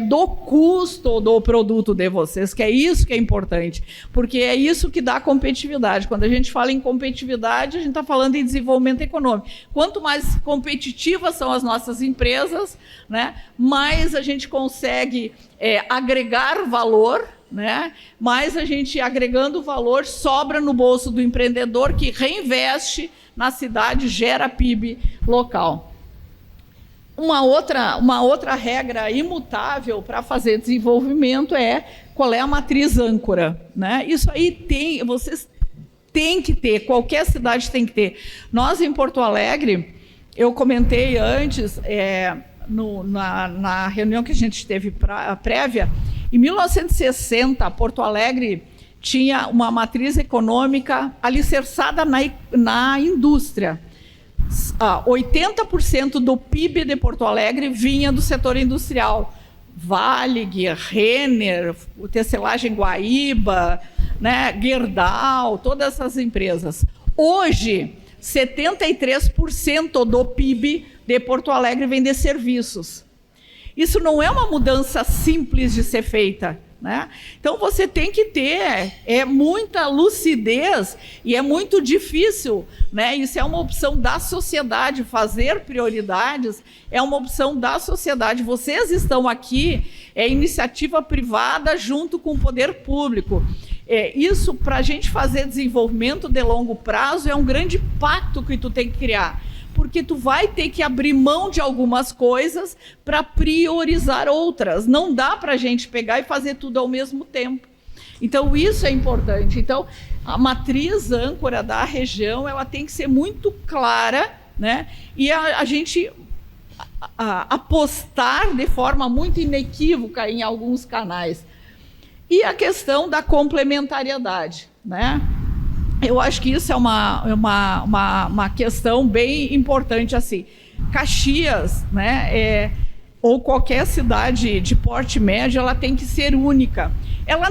do custo do produto de vocês, que é isso que é importante, porque é isso que dá competitividade. Quando a gente fala em competitividade, a gente está falando em desenvolvimento econômico. Quanto mais competitivas são as nossas empresas, né, mais a gente consegue agregar valor, né, mais a gente, agregando valor, sobra no bolso do empreendedor, que reinveste na cidade, gera PIB local. Uma outra regra imutável para fazer desenvolvimento qual é a matriz âncora, né? Isso aí vocês têm que ter, qualquer cidade tem que ter. Nós, em Porto Alegre, eu comentei antes, na reunião que a gente teve prévia, em 1960, Porto Alegre tinha uma matriz econômica alicerçada na indústria. 80% do PIB de Porto Alegre vinha do setor industrial. Vale, Renner, o Tecelagem Guaíba, né, Gerdau, todas essas empresas. Hoje, 73% do PIB de Porto Alegre vem de serviços. Isso não é uma mudança simples de ser feita, né? Então, você tem que ter muita lucidez e é muito difícil, né? Isso é uma opção da sociedade, fazer prioridades é uma opção da sociedade. Vocês estão aqui, é iniciativa privada junto com o poder público. Isso, para a gente fazer desenvolvimento de longo prazo, é um grande pacto que tu tem que criar, porque tu vai ter que abrir mão de algumas coisas para priorizar outras. Não dá para a gente pegar e fazer tudo ao mesmo tempo. Então, isso é importante. Então, a matriz âncora da região, ela tem que ser muito clara, né? E a gente apostar de forma muito inequívoca em alguns canais. E a questão da complementariedade, né? Eu acho que isso é uma questão bem importante, assim. Caxias, né, ou qualquer cidade de porte médio, ela tem que ser única. Ela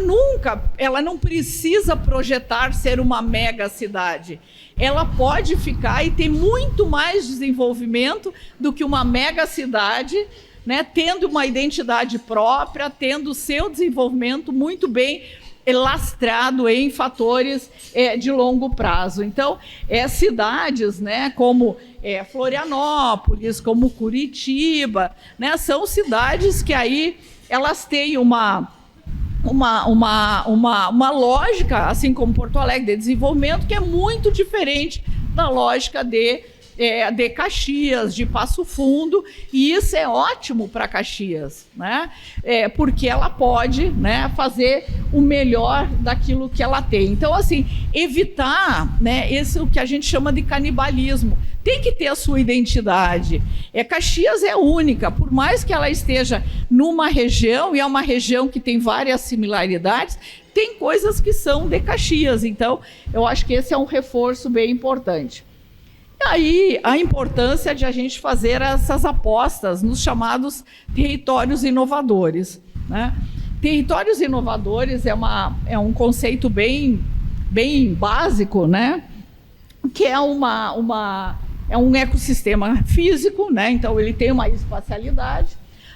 não precisa projetar ser uma mega cidade. Ela pode ficar e ter muito mais desenvolvimento do que uma mega cidade, né, tendo uma identidade própria, tendo o seu desenvolvimento muito bem lastrado em fatores de longo prazo. Então, cidades, né, como Florianópolis, como Curitiba, né, são cidades que aí elas têm uma lógica, assim como Porto Alegre, de desenvolvimento, que é muito diferente da lógica de Caxias, de Passo Fundo, e isso é ótimo para Caxias, né? Porque ela pode, né, fazer o melhor daquilo que ela tem. Então, assim, evitar, né, o que a gente chama de canibalismo. Tem que ter a sua identidade. Caxias é única, por mais que ela esteja numa região, e é uma região que tem várias similaridades, tem coisas que são de Caxias. Então, eu acho que esse é um reforço bem importante. E aí, a importância de a gente fazer essas apostas nos chamados territórios inovadores, né? Territórios inovadores é um conceito bem básico, né? Que é um ecossistema físico, né? Então, ele tem uma espacialidade,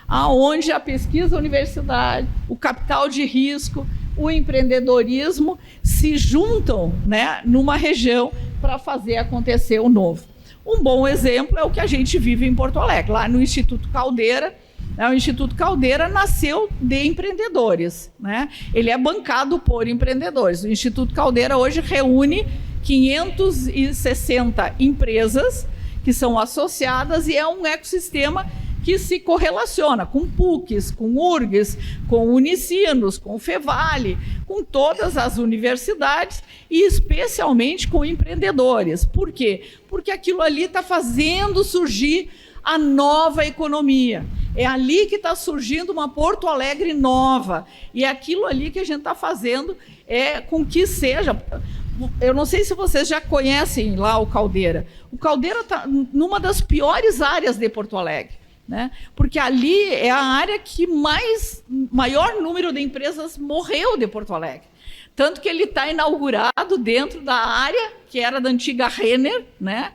aonde a pesquisa, a universidade, o capital de risco, o empreendedorismo se juntam, né, numa região para fazer acontecer o novo. Um bom exemplo é o que a gente vive em Porto Alegre, lá no Instituto Caldeira. O Instituto Caldeira nasceu de empreendedores, né? Ele é bancado por empreendedores. O Instituto Caldeira hoje reúne 560 empresas que são associadas e é um ecossistema que se correlaciona com PUCs, com URGS, com Unicinos, com Fevale, com todas as universidades e especialmente com empreendedores. Por quê? Porque aquilo ali está fazendo surgir a nova economia. É ali que está surgindo uma Porto Alegre nova. E é aquilo ali que a gente está fazendo com que seja... Eu não sei se vocês já conhecem lá o Caldeira. O Caldeira está numa das piores áreas de Porto Alegre, né? Porque ali é a área que maior número de empresas morreu de Porto Alegre. Tanto que ele está inaugurado dentro da área que era da antiga Renner, né?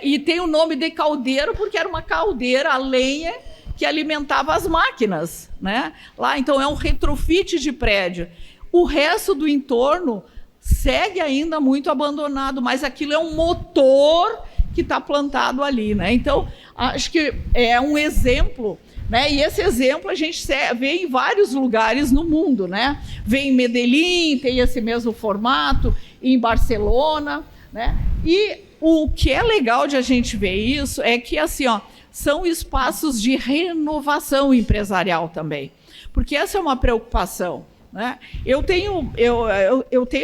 E tem o nome de Caldeiro porque era uma caldeira a lenha que alimentava as máquinas, né? Lá, então, é um retrofit de prédio. O resto do entorno segue ainda muito abandonado, mas aquilo é um motor que está plantado ali, né? Então, acho que é um exemplo, né? E esse exemplo a gente vê em vários lugares no mundo, né? Vê em Medellín, tem esse mesmo formato, em Barcelona, né? E o que é legal de a gente ver isso é que, assim, são espaços de renovação empresarial também, porque essa é uma preocupação, né? Eu tenho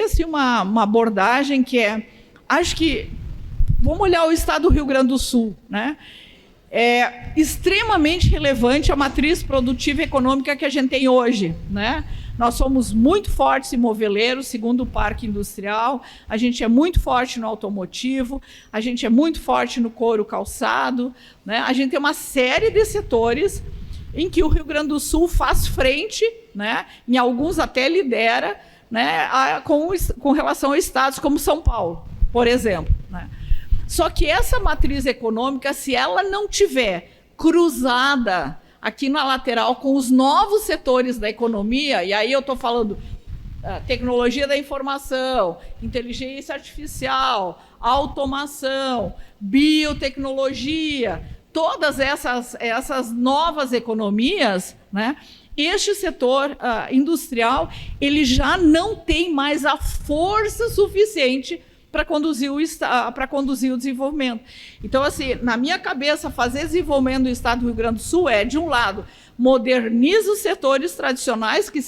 assim, uma abordagem que acho que, vamos olhar o estado do Rio Grande do Sul, né? É extremamente relevante a matriz produtiva e econômica que a gente tem hoje, né? Nós somos muito fortes em moveleiros, segundo o Parque Industrial, a gente é muito forte no automotivo, a gente é muito forte no couro calçado, né? A gente tem uma série de setores em que o Rio Grande do Sul faz frente, né, em alguns até lidera, né, com relação a estados como São Paulo, por exemplo, né? Só que essa matriz econômica, se ela não tiver cruzada aqui na lateral com os novos setores da economia, e aí eu estou falando tecnologia da informação, inteligência artificial, automação, biotecnologia, todas essas novas economias, né? Este setor industrial, ele já não tem mais a força suficiente para conduzir o desenvolvimento. Então, assim, na minha cabeça, fazer desenvolvimento do Estado do Rio Grande do Sul de um lado, moderniza os setores tradicionais que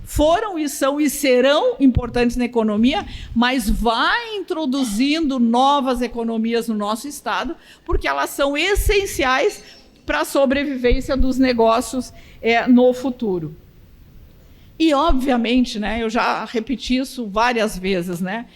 foram e são e serão importantes na economia, mas vai introduzindo novas economias no nosso Estado, porque elas são essenciais para a sobrevivência dos negócios no futuro. E, obviamente, né, eu já repeti isso várias vezes, né,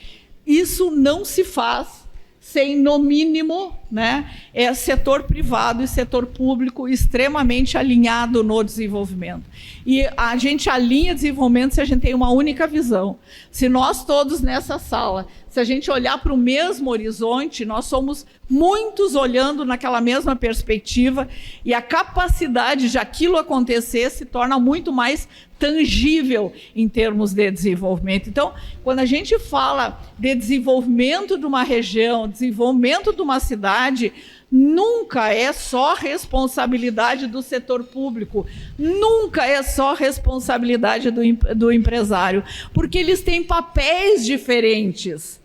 isso não se faz sem, no mínimo, né, setor privado e setor público extremamente alinhado no desenvolvimento. E a gente alinha desenvolvimento se a gente tem uma única visão. Se nós todos nessa sala, se a gente olhar para o mesmo horizonte, nós somos muitos olhando naquela mesma perspectiva, e a capacidade de aquilo acontecer se torna muito mais tangível em termos de desenvolvimento. Então, quando a gente fala de desenvolvimento de uma região, desenvolvimento de uma cidade, nunca é só responsabilidade do setor público, nunca é só responsabilidade do empresário, porque eles têm papéis diferentes.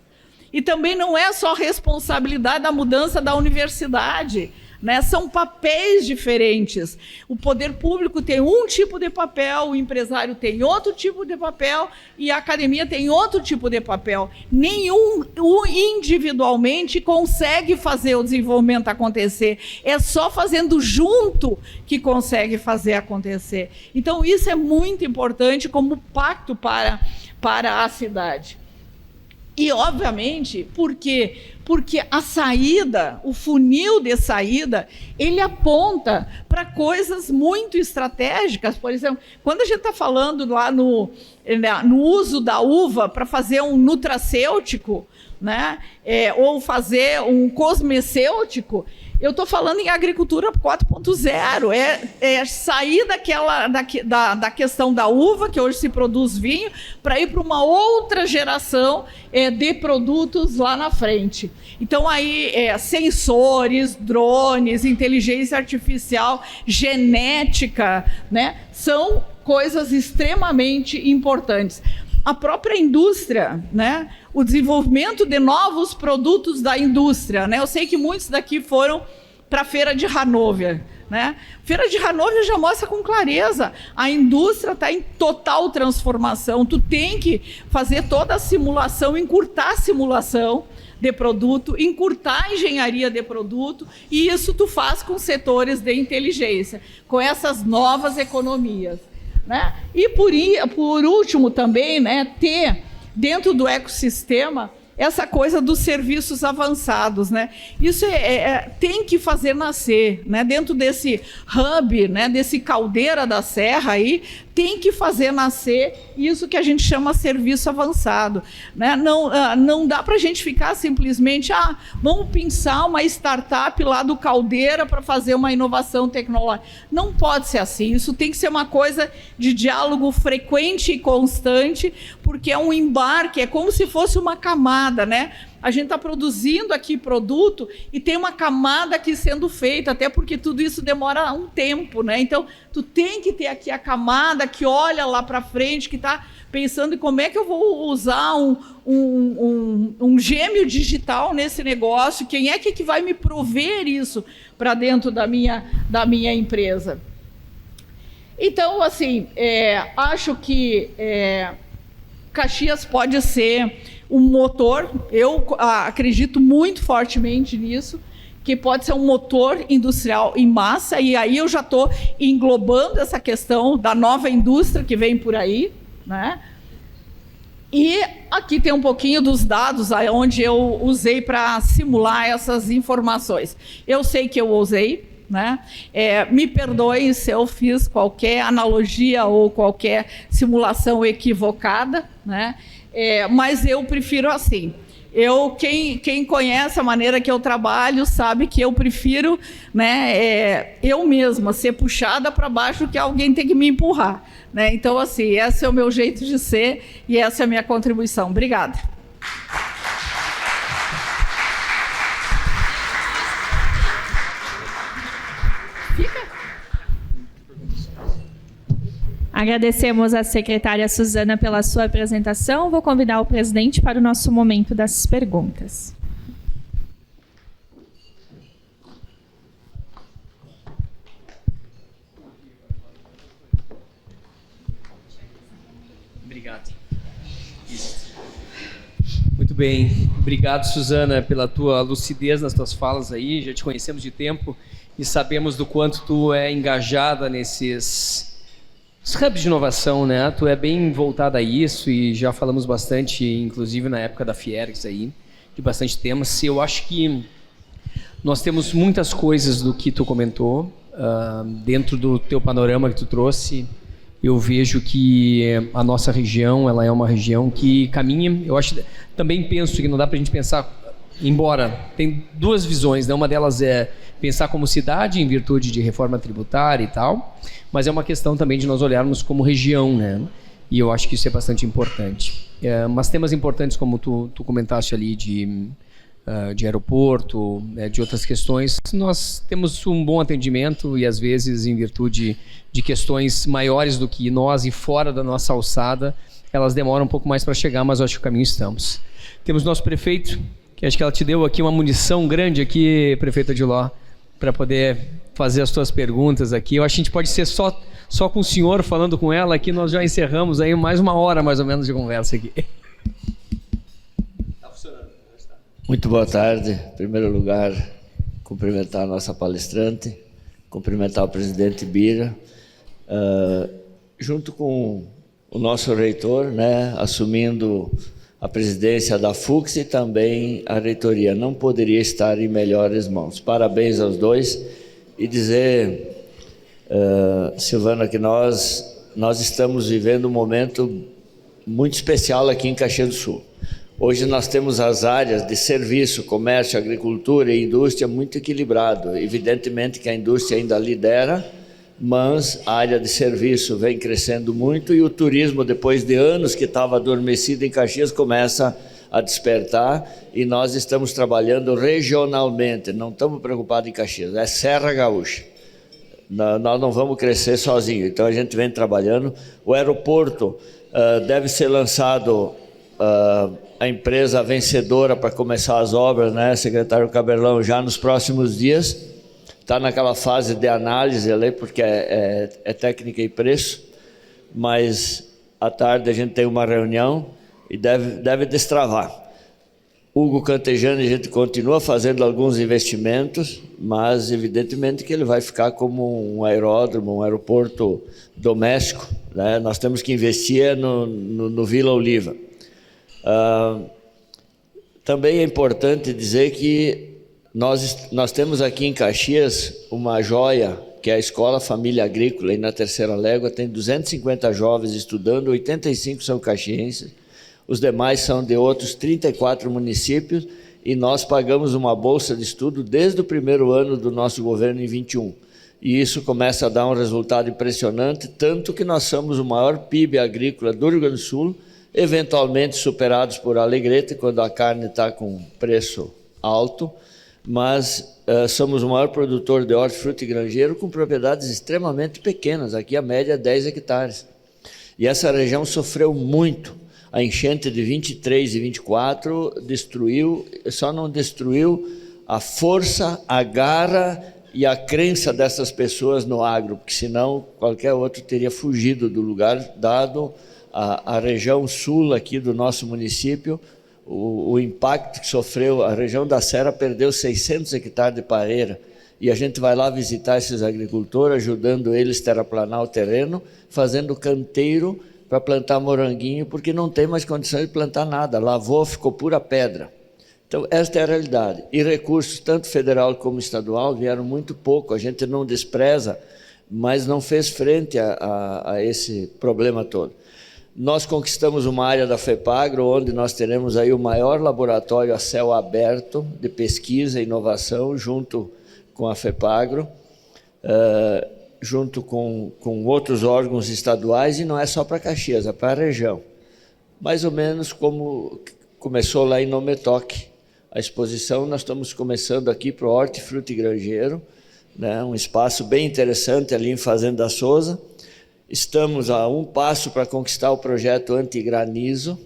E também não é só responsabilidade da mudança da universidade, né? São papéis diferentes. O poder público tem um tipo de papel, o empresário tem outro tipo de papel e a academia tem outro tipo de papel. Nenhum individualmente consegue fazer o desenvolvimento acontecer. É só fazendo junto que consegue fazer acontecer. Então, isso é muito importante como pacto para a cidade. E, obviamente, por quê? Porque a saída, o funil de saída, ele aponta para coisas muito estratégicas. Por exemplo, quando a gente está falando lá no uso da uva para fazer um nutracêutico, né, ou fazer um cosmecêutico, eu estou falando em agricultura 4.0, sair da questão da uva, que hoje se produz vinho, para ir para uma outra geração de produtos lá na frente. Então, aí, sensores, drones, inteligência artificial, genética, né, são coisas extremamente importantes. A própria indústria, né, o desenvolvimento de novos produtos da indústria, né? Eu sei que muitos daqui foram para a Feira de Hannover, né? Feira de Hannover já mostra com clareza, a indústria está em total transformação, tu tem que fazer toda a simulação, encurtar a simulação de produto, encurtar a engenharia de produto, e isso tu faz com setores de inteligência, com essas novas economias, né? E por último também, né, ter dentro do ecossistema essa coisa dos serviços avançados, né? Isso tem que fazer nascer, né? Dentro desse hub, né, desse caldeira da serra aí, tem que fazer nascer isso que a gente chama serviço avançado, né? Não dá para a gente ficar simplesmente, vamos pensar uma startup lá do caldeira para fazer uma inovação tecnológica. Não pode ser assim, isso tem que ser uma coisa de diálogo frequente e constante, porque é um embarque, é como se fosse uma camada, né? A gente está produzindo aqui produto e tem uma camada aqui sendo feita, até porque tudo isso demora um tempo, né? Então, tu tem que ter aqui a camada que olha lá para frente, que está pensando em como é que eu vou usar um gêmeo digital nesse negócio, quem é que vai me prover isso para dentro da minha empresa. Então, assim, acho que Caxias pode ser um motor, eu acredito muito fortemente nisso, que pode ser um motor industrial em massa, e aí eu já estou englobando essa questão da nova indústria que vem por aí, né? E aqui tem um pouquinho dos dados onde eu usei para simular essas informações. Eu sei que eu usei, né? Me perdoem se eu fiz qualquer analogia ou qualquer simulação equivocada, né? Mas eu prefiro assim. Quem conhece a maneira que eu trabalho sabe que eu prefiro, né, eu mesma ser puxada para baixo que alguém tem que me empurrar, né? Então, assim, esse é o meu jeito de ser e essa é a minha contribuição. Obrigada. Agradecemos à secretária Suzana pela sua apresentação. Vou convidar o presidente para o nosso momento das perguntas. Obrigado. Muito bem. Obrigado, Suzana, pela tua lucidez nas tuas falas aí. Já te conhecemos de tempo e sabemos do quanto tu é engajada nesses hubs de inovação, né? Tu é bem voltada a isso e já falamos bastante, inclusive na época da Fiergs aí, de bastante temas. Eu acho que nós temos muitas coisas do que tu comentou, dentro do teu panorama que tu trouxe. Eu vejo que a nossa região, ela é uma região que caminha. Eu também penso que não dá para a gente pensar, embora tem duas visões, né? Uma delas é pensar como cidade em virtude de reforma tributária e tal, mas é uma questão também de nós olharmos como região, né? E eu acho que isso é bastante importante. Mas temas importantes como tu comentaste ali de aeroporto, de outras questões, nós temos um bom atendimento e às vezes em virtude de questões maiores do que nós e fora da nossa alçada, elas demoram um pouco mais para chegar, mas eu acho que o caminho estamos. Temos nosso prefeito, que acho que ela te deu aqui uma munição grande aqui, prefeita Diló, para poder fazer as suas perguntas aqui. Eu acho que a gente pode ser só com o senhor falando com ela aqui, nós já encerramos aí mais uma hora mais ou menos de conversa aqui. Está funcionando. Muito boa tarde. Em primeiro lugar, cumprimentar a nossa palestrante, cumprimentar o presidente Bira, junto com o nosso reitor, né, assumindo a presidência da FUCS e também a reitoria. Não poderia estar em melhores mãos. Parabéns aos dois e dizer, Silvana, que nós estamos vivendo um momento muito especial aqui em Caxias do Sul. Hoje nós temos as áreas de serviço, comércio, agricultura e indústria muito equilibrado. Evidentemente que a indústria ainda lidera, mas a área de serviço vem crescendo muito e o turismo, depois de anos que estava adormecido em Caxias, começa a despertar e nós estamos trabalhando regionalmente, não estamos preocupados em Caxias, é Serra Gaúcha. Nós não vamos crescer sozinhos, então a gente vem trabalhando. O aeroporto deve ser lançado, a empresa vencedora para começar as obras, né, secretário Cabelão, já nos próximos dias. Está naquela fase de análise ali, porque é técnica e preço, mas à tarde a gente tem uma reunião e deve destravar. Hugo Cantejano, a gente continua fazendo alguns investimentos, mas evidentemente que ele vai ficar como um aeródromo, um aeroporto doméstico, né? Nós temos que investir no Vila Oliva. Também é importante dizer que nós temos aqui em Caxias uma joia, que é a Escola Família Agrícola, e na Terceira Légua tem 250 jovens estudando, 85 são caxienses, os demais são de outros 34 municípios, e nós pagamos uma bolsa de estudo desde o primeiro ano do nosso governo em 21. E isso começa a dar um resultado impressionante, tanto que nós somos o maior PIB agrícola do Rio Grande do Sul, eventualmente superados por Alegrete, quando a carne está com preço alto, mas somos o maior produtor de hortifruti e granjeiro com propriedades extremamente pequenas, aqui a média é 10 hectares. E essa região sofreu muito. A enchente de 23 e 24 só não destruiu a força, a garra e a crença dessas pessoas no agro, porque senão qualquer outro teria fugido do lugar, dado a região sul aqui do nosso município, o impacto que sofreu. A região da Serra perdeu 600 hectares de pareira, e a gente vai lá visitar esses agricultores, ajudando eles a terraplanar o terreno, fazendo canteiro para plantar moranguinho, porque não tem mais condições de plantar nada, lavou, ficou pura pedra. Então, esta é a realidade. E recursos, tanto federal como estadual, vieram muito pouco. A gente não despreza, mas não fez frente a esse problema todo. Nós conquistamos uma área da FEPAGRO, onde nós teremos aí o maior laboratório a céu aberto de pesquisa e inovação, junto com a FEPAGRO, junto com outros órgãos estaduais, e não é só para Caxias, é para a região. Mais ou menos como começou lá em Nometoc. A exposição nós estamos começando aqui para o Hortifruti Grangeiro, né, um espaço bem interessante ali em Fazenda Souza. Estamos a um passo para conquistar o projeto antigranizo,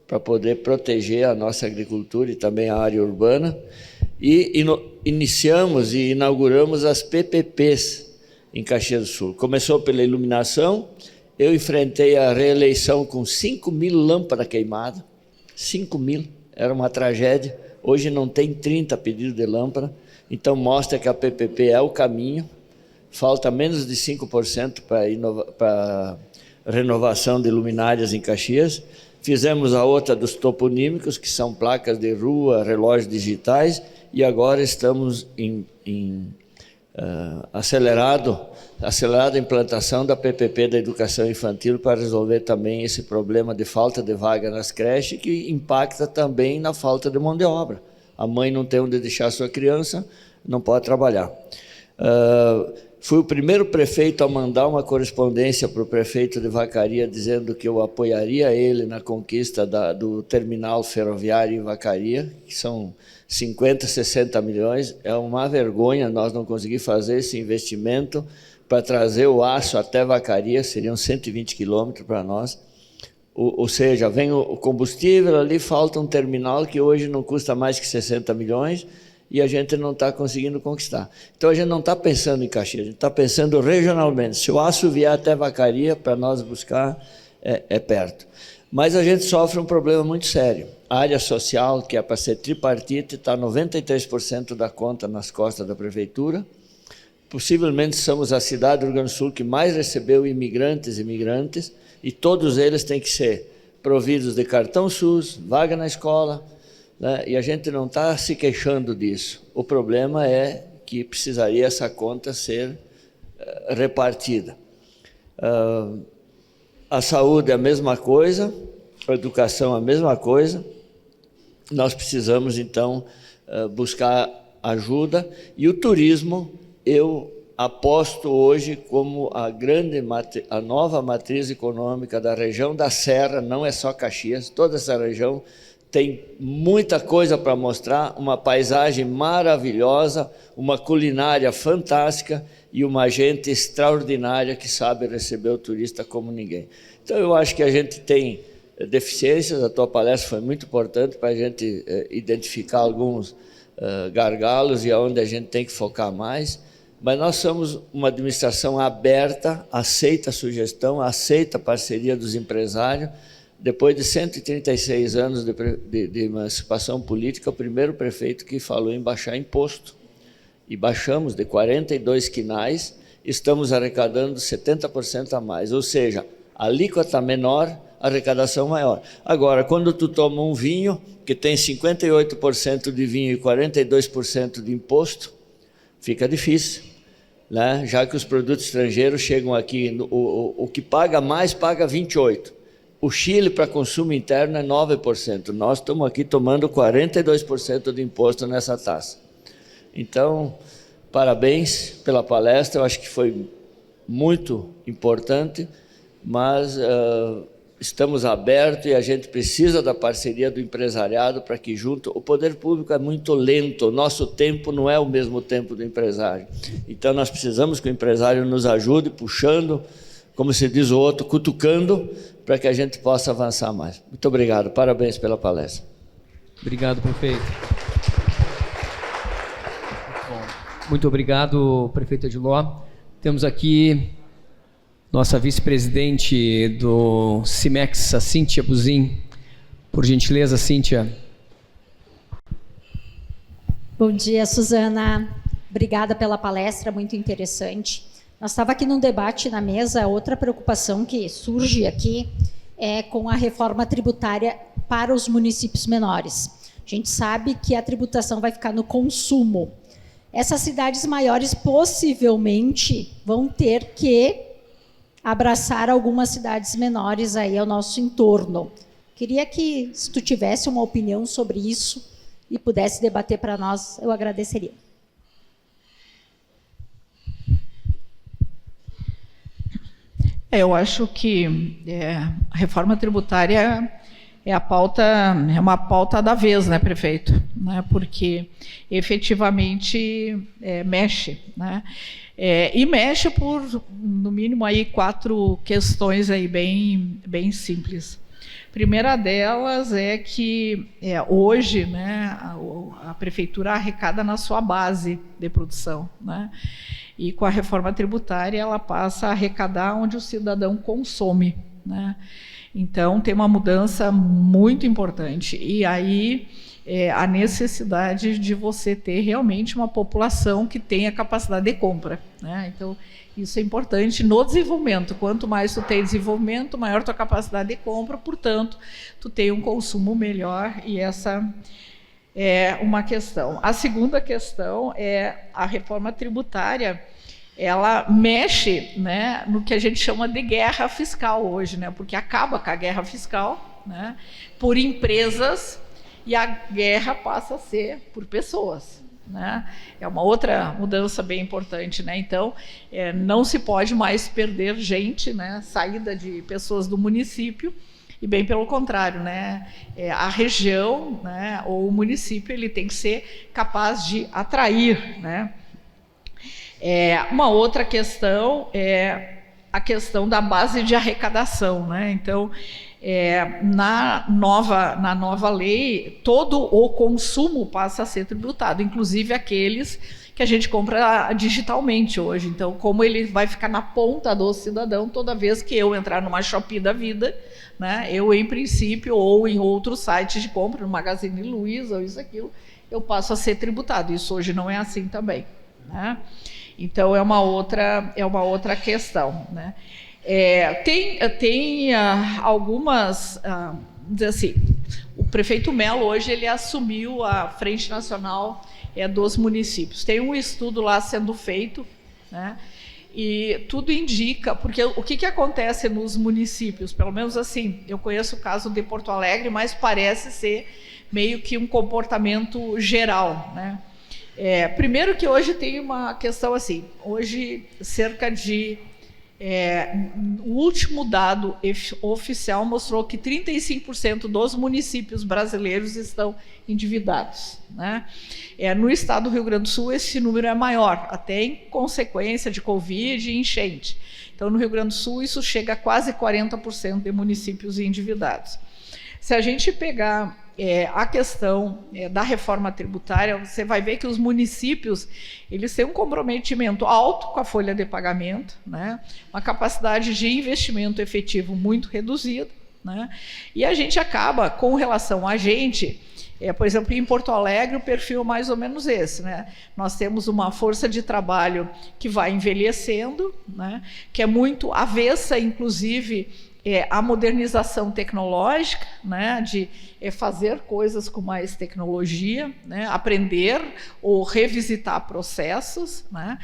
para poder proteger a nossa agricultura e também a área urbana. E iniciamos e inauguramos as PPPs em Caxias do Sul. Começou pela iluminação, eu enfrentei a reeleição com 5.000 lâmpadas queimadas, 5.000, era uma tragédia. Hoje não tem 30 pedidos de lâmpada, então mostra que a PPP é o caminho. Falta menos de 5% para renovação de luminárias em Caxias. Fizemos a outra dos toponímicos, que são placas de rua, relógios digitais, e agora estamos acelerada a implantação da PPP da educação infantil para resolver também esse problema de falta de vaga nas creches, que impacta também na falta de mão de obra. A mãe não tem onde deixar sua criança, não pode trabalhar. Fui o primeiro prefeito a mandar uma correspondência para o prefeito de Vacaria dizendo que eu apoiaria ele na conquista do terminal ferroviário em Vacaria, que são 50, 60 milhões. É uma vergonha nós não conseguir fazer esse investimento para trazer o aço até Vacaria, seriam 120 quilômetros para nós. Ou seja, vem o combustível, ali falta um terminal que hoje não custa mais que 60 milhões, e a gente não está conseguindo conquistar. Então, a gente não está pensando em Caxias, a gente está pensando regionalmente. Se o aço vier até Vacaria, para nós buscar, é perto. Mas a gente sofre um problema muito sério. A área social, que é para ser tripartite, está 93% da conta nas costas da prefeitura. Possivelmente somos a cidade do Rio Grande do Sul que mais recebeu imigrantes e migrantes, e todos eles têm que ser providos de cartão SUS, vaga na escola, né? E a gente não está se queixando disso. O problema é que precisaria essa conta ser repartida. A saúde é a mesma coisa, a educação é a mesma coisa. Nós precisamos, então, buscar ajuda. E o turismo, eu aposto hoje como a nova matriz econômica da região da Serra, não é só Caxias, toda essa região tem muita coisa para mostrar, uma paisagem maravilhosa, uma culinária fantástica e uma gente extraordinária que sabe receber o turista como ninguém. Então, eu acho que a gente tem deficiências, a tua palestra foi muito importante para a gente identificar alguns gargalos e aonde a gente tem que focar mais, mas nós somos uma administração aberta, aceita a sugestão, aceita a parceria dos empresários. Depois de 136 anos de emancipação política, o primeiro prefeito que falou em baixar imposto. E baixamos de 42 quinais, estamos arrecadando 70% a mais. Ou seja, a alíquota menor, a arrecadação maior. Agora, quando tu toma um vinho, que tem 58% de vinho e 42% de imposto, fica difícil, né? Já que os produtos estrangeiros chegam aqui, o que paga mais, paga 28%. O Chile, para consumo interno, é 9%. Nós estamos aqui tomando 42% de imposto nessa taxa. Então, parabéns pela palestra. Eu acho que foi muito importante, mas estamos abertos e a gente precisa da parceria do empresariado para que junto... O poder público é muito lento, o nosso tempo não é o mesmo tempo do empresário. Então, nós precisamos que o empresário nos ajude, puxando, como se diz o outro, cutucando, para que a gente possa avançar mais. Muito obrigado, parabéns pela palestra. Obrigado, prefeito. Muito obrigado, prefeito Ediló. Temos aqui nossa vice-presidente do CIMEX, a Cíntia Buzin. Por gentileza, Cíntia. Bom dia, Suzana. Obrigada pela palestra, muito interessante. Nós estávamos aqui num debate na mesa, outra preocupação que surge aqui é com a reforma tributária para os municípios menores. A gente sabe que a tributação vai ficar no consumo. Essas cidades maiores possivelmente vão ter que abraçar algumas cidades menores aí ao nosso entorno. Queria que, se tu tivesse uma opinião sobre isso e pudesse debater para nós, eu agradeceria. Eu acho que a reforma tributária é uma pauta da vez, né, prefeito? Né, porque efetivamente mexe, né? E mexe por, no mínimo, aí 4 questões aí bem simples. A primeira delas é que hoje, né, a prefeitura arrecada na sua base de produção, né? E com a reforma tributária ela passa a arrecadar onde o cidadão consome, né? Então tem uma mudança muito importante. E aí a necessidade de você ter realmente uma população que tenha capacidade de compra, né? Então isso é importante no desenvolvimento. Quanto mais tu tem desenvolvimento, maior tua capacidade de compra, portanto, tu tem um consumo melhor, e essa é uma questão. A segunda questão é a reforma tributária. Ela mexe, né, no que a gente chama de guerra fiscal hoje, né, porque acaba com a guerra fiscal, né, por empresas, e a guerra passa a ser por pessoas, né? É uma outra mudança bem importante, né? Então, não se pode mais perder gente, né, saída de pessoas do município, e bem pelo contrário, né? A região, né, ou o município, ele tem que ser capaz de atrair, né? Uma outra questão é a questão da base de arrecadação, né? Então, na nova lei, todo o consumo passa a ser tributado, inclusive aqueles que a gente compra digitalmente hoje. Então, como ele vai ficar na ponta do cidadão, toda vez que eu entrar numa Shopee da vida, né, eu, em princípio, ou em outros sites de compra, no Magazine Luiza, ou isso, aquilo, eu passo a ser tributado. Isso hoje não é assim também, né? Então, é uma outra questão, né? Tem algumas, dizer assim, o prefeito Melo hoje ele assumiu a Frente Nacional dos Municípios. Tem um estudo lá sendo feito, né? E tudo indica, porque o que acontece nos municípios, pelo menos assim, eu conheço o caso de Porto Alegre, mas parece ser meio que um comportamento geral, né? Primeiro que hoje tem uma questão assim, hoje cerca de o último dado oficial mostrou que 35% dos municípios brasileiros estão endividados, né? No estado do Rio Grande do Sul esse número é maior, até em consequência de Covid e enchente. Então no Rio Grande do Sul isso chega a quase 40% de municípios endividados. Se a gente pegar a questão da reforma tributária, você vai ver que os municípios eles têm um comprometimento alto com a folha de pagamento, né? Uma capacidade de investimento efetivo muito reduzida, né? E a gente acaba, com relação a gente, por exemplo, em Porto Alegre, o perfil é mais ou menos esse, né? Nós temos uma força de trabalho que vai envelhecendo, né? Que é muito avessa, inclusive, a modernização tecnológica, né, de fazer coisas com mais tecnologia, né, aprender ou revisitar processos, né,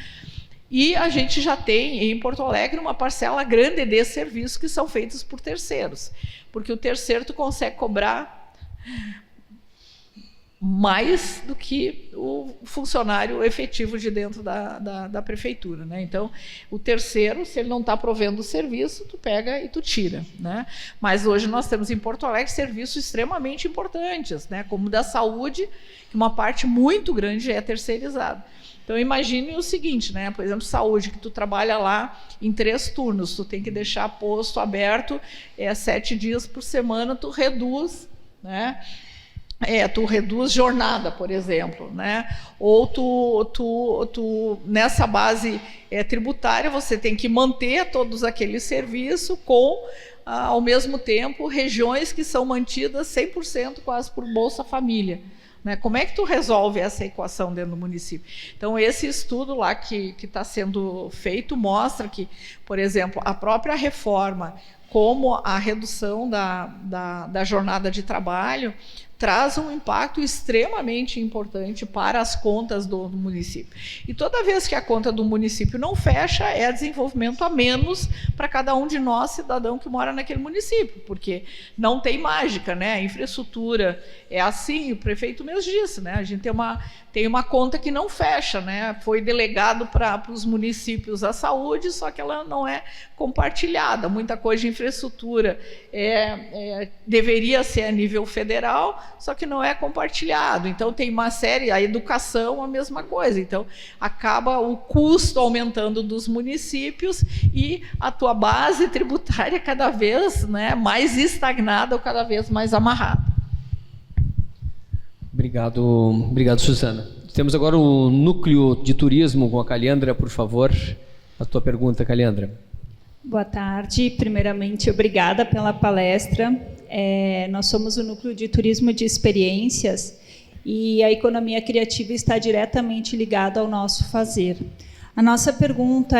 e a gente já tem em Porto Alegre uma parcela grande de serviços que são feitos por terceiros, porque o terceiro tu consegue cobrar mais do que o funcionário efetivo de dentro da prefeitura, né? Então, o terceiro, se ele não está provendo o serviço, tu pega e tu tira, né? Mas hoje nós temos em Porto Alegre serviços extremamente importantes, né? Como o da saúde, que uma parte muito grande é terceirizada. Então, imagine o seguinte, né? Por exemplo, saúde, que tu trabalha lá em 3 turnos, tu tem que deixar posto aberto 7 dias por semana, tu reduz, né? Tu reduz jornada, por exemplo, né? Ou tu nessa base tributária você tem que manter todos aqueles serviços com, ao mesmo tempo, regiões que são mantidas 100% quase por Bolsa Família, né? Como é que tu resolve essa equação dentro do município? Então, esse estudo lá que está sendo feito mostra que, por exemplo, a própria reforma, como a redução da jornada de trabalho, traz um impacto extremamente importante para as contas do município. E toda vez que a conta do município não fecha, é desenvolvimento a menos para cada um de nós, cidadão que mora naquele município, porque não tem mágica, né? A infraestrutura é assim, o prefeito mesmo disse, né? A gente tem uma conta que não fecha, né? Foi delegado para os municípios a saúde, só que ela não é compartilhada. Muita coisa de infraestrutura deveria ser a nível federal, só que não é compartilhado. Então tem uma série, a educação a mesma coisa. Então acaba o custo aumentando dos municípios e a tua base tributária cada vez, né, mais estagnada ou cada vez mais amarrada. Obrigado, Suzana. Temos agora o núcleo de turismo com a Caliandra, por favor. A tua pergunta, Caliandra. Boa tarde. Primeiramente, obrigada pela palestra. Nós somos o núcleo de turismo de experiências e a economia criativa está diretamente ligada ao nosso fazer. A nossa pergunta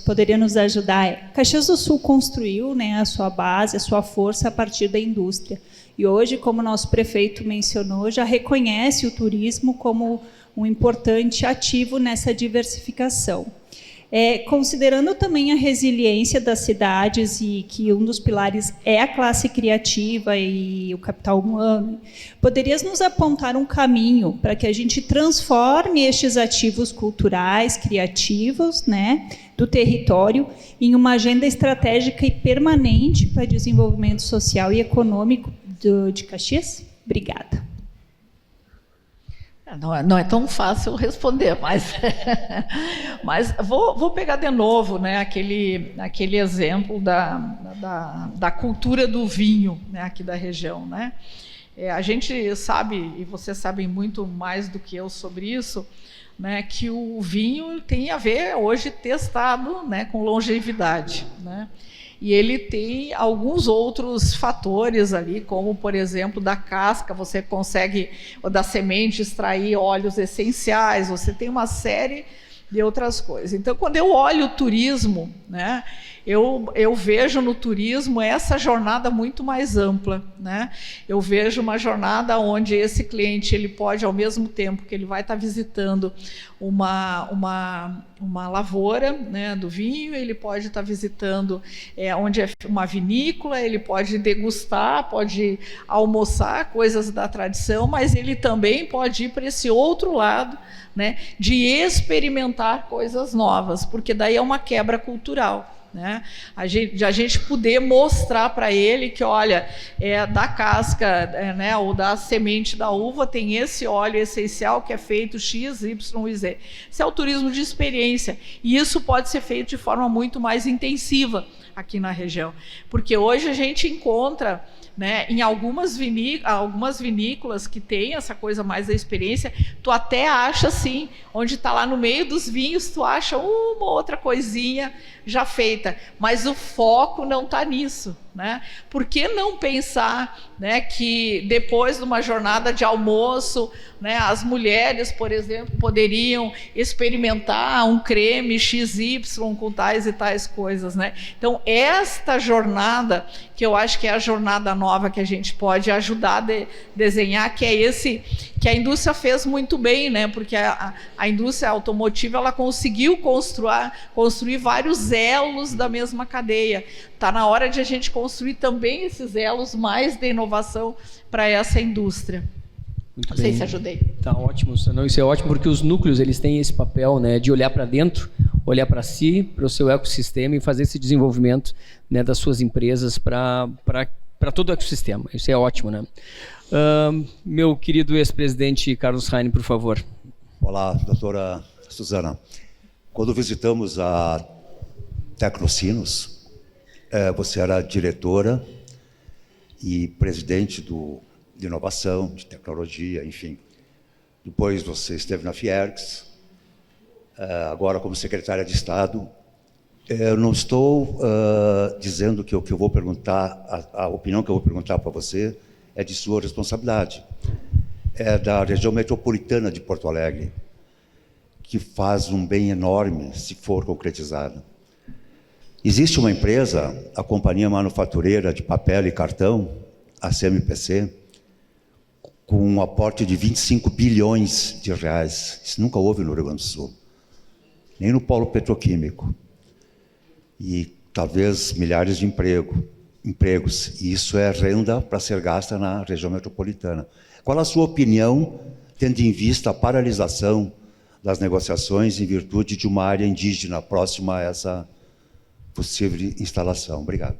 poderia nos ajudar? Caxias do Sul construiu, né, a sua base, a sua força a partir da indústria. E hoje, como o nosso prefeito mencionou, já reconhece o turismo como um importante ativo nessa diversificação. Considerando também a resiliência das cidades e que um dos pilares é a classe criativa e o capital humano, poderias nos apontar um caminho para que a gente transforme estes ativos culturais, criativos, né, do território em uma agenda estratégica e permanente para desenvolvimento social e econômico de Caxias? Obrigada. Não é tão fácil responder, mas vou pegar de novo, né, aquele exemplo da cultura do vinho, né, aqui da região, né? A gente sabe, e vocês sabem muito mais do que eu sobre isso, né, que o vinho tem a ver, hoje, testado, né, com longevidade, né? E ele tem alguns outros fatores ali, como, por exemplo, da casca, você consegue, ou da semente, extrair óleos essenciais, você tem uma série de outras coisas. Então, quando eu olho o turismo, né, eu vejo no turismo essa jornada muito mais ampla, né? Eu vejo uma jornada onde esse cliente ele pode, ao mesmo tempo que ele vai estar visitando uma lavoura, né, do vinho, ele pode estar visitando onde é uma vinícola, ele pode degustar, pode almoçar coisas da tradição, mas ele também pode ir para esse outro lado, né, de experimentar coisas novas, porque daí é uma quebra cultural. Né? A gente poder mostrar para ele que, olha, da casca, né, ou da semente da uva tem esse óleo essencial que é feito X, Y e Z. Isso é o turismo de experiência, e isso pode ser feito de forma muito mais intensiva aqui na região, porque hoje a gente encontra, né, em algumas vinícolas que tem essa coisa mais da experiência, tu até acha assim, onde está lá no meio dos vinhos, tu acha uma outra coisinha já feita, mas o foco não está nisso, né? Por que não pensar, né, que depois de uma jornada de almoço, né, as mulheres, por exemplo, poderiam experimentar um creme XY com tais e tais coisas, né? Então, esta jornada, que eu acho que é a jornada nova que a gente pode ajudar a desenhar, que é esse que a indústria fez muito bem, né? Porque a indústria automotiva ela conseguiu construir vários elos da mesma cadeia. Está na hora de a gente construir também esses elos mais de inovação para essa indústria. Muito Não bem. sei se ajudei. Tá ótimo, não, isso é ótimo porque os núcleos eles têm esse papel, né, de olhar para dentro, olhar para si, para o seu ecossistema e fazer esse desenvolvimento, né, das suas empresas para todo o ecossistema. Isso é ótimo, né? Meu querido ex-presidente Carlos Heine, por favor. Olá, doutora Suzana. Quando visitamos a Tecnocinos, você era diretora e presidente de inovação, de tecnologia, enfim. Depois você esteve na Fiergs, agora como secretária de Estado. Eu não estou dizendo que o que eu vou perguntar, a opinião que eu vou perguntar para você é de sua responsabilidade. É da região metropolitana de Porto Alegre, que faz um bem enorme se for concretizado. Existe uma empresa, a Companhia Manufatureira de Papel e Cartão, a CMPC, com um aporte de 25 bilhões de reais. Isso nunca houve no Rio Grande do Sul, nem no polo petroquímico. E talvez milhares de empregos. E isso é renda para ser gasta na região metropolitana. Qual a sua opinião, tendo em vista a paralisação das negociações em virtude de uma área indígena próxima a essa possível instalação? Obrigado.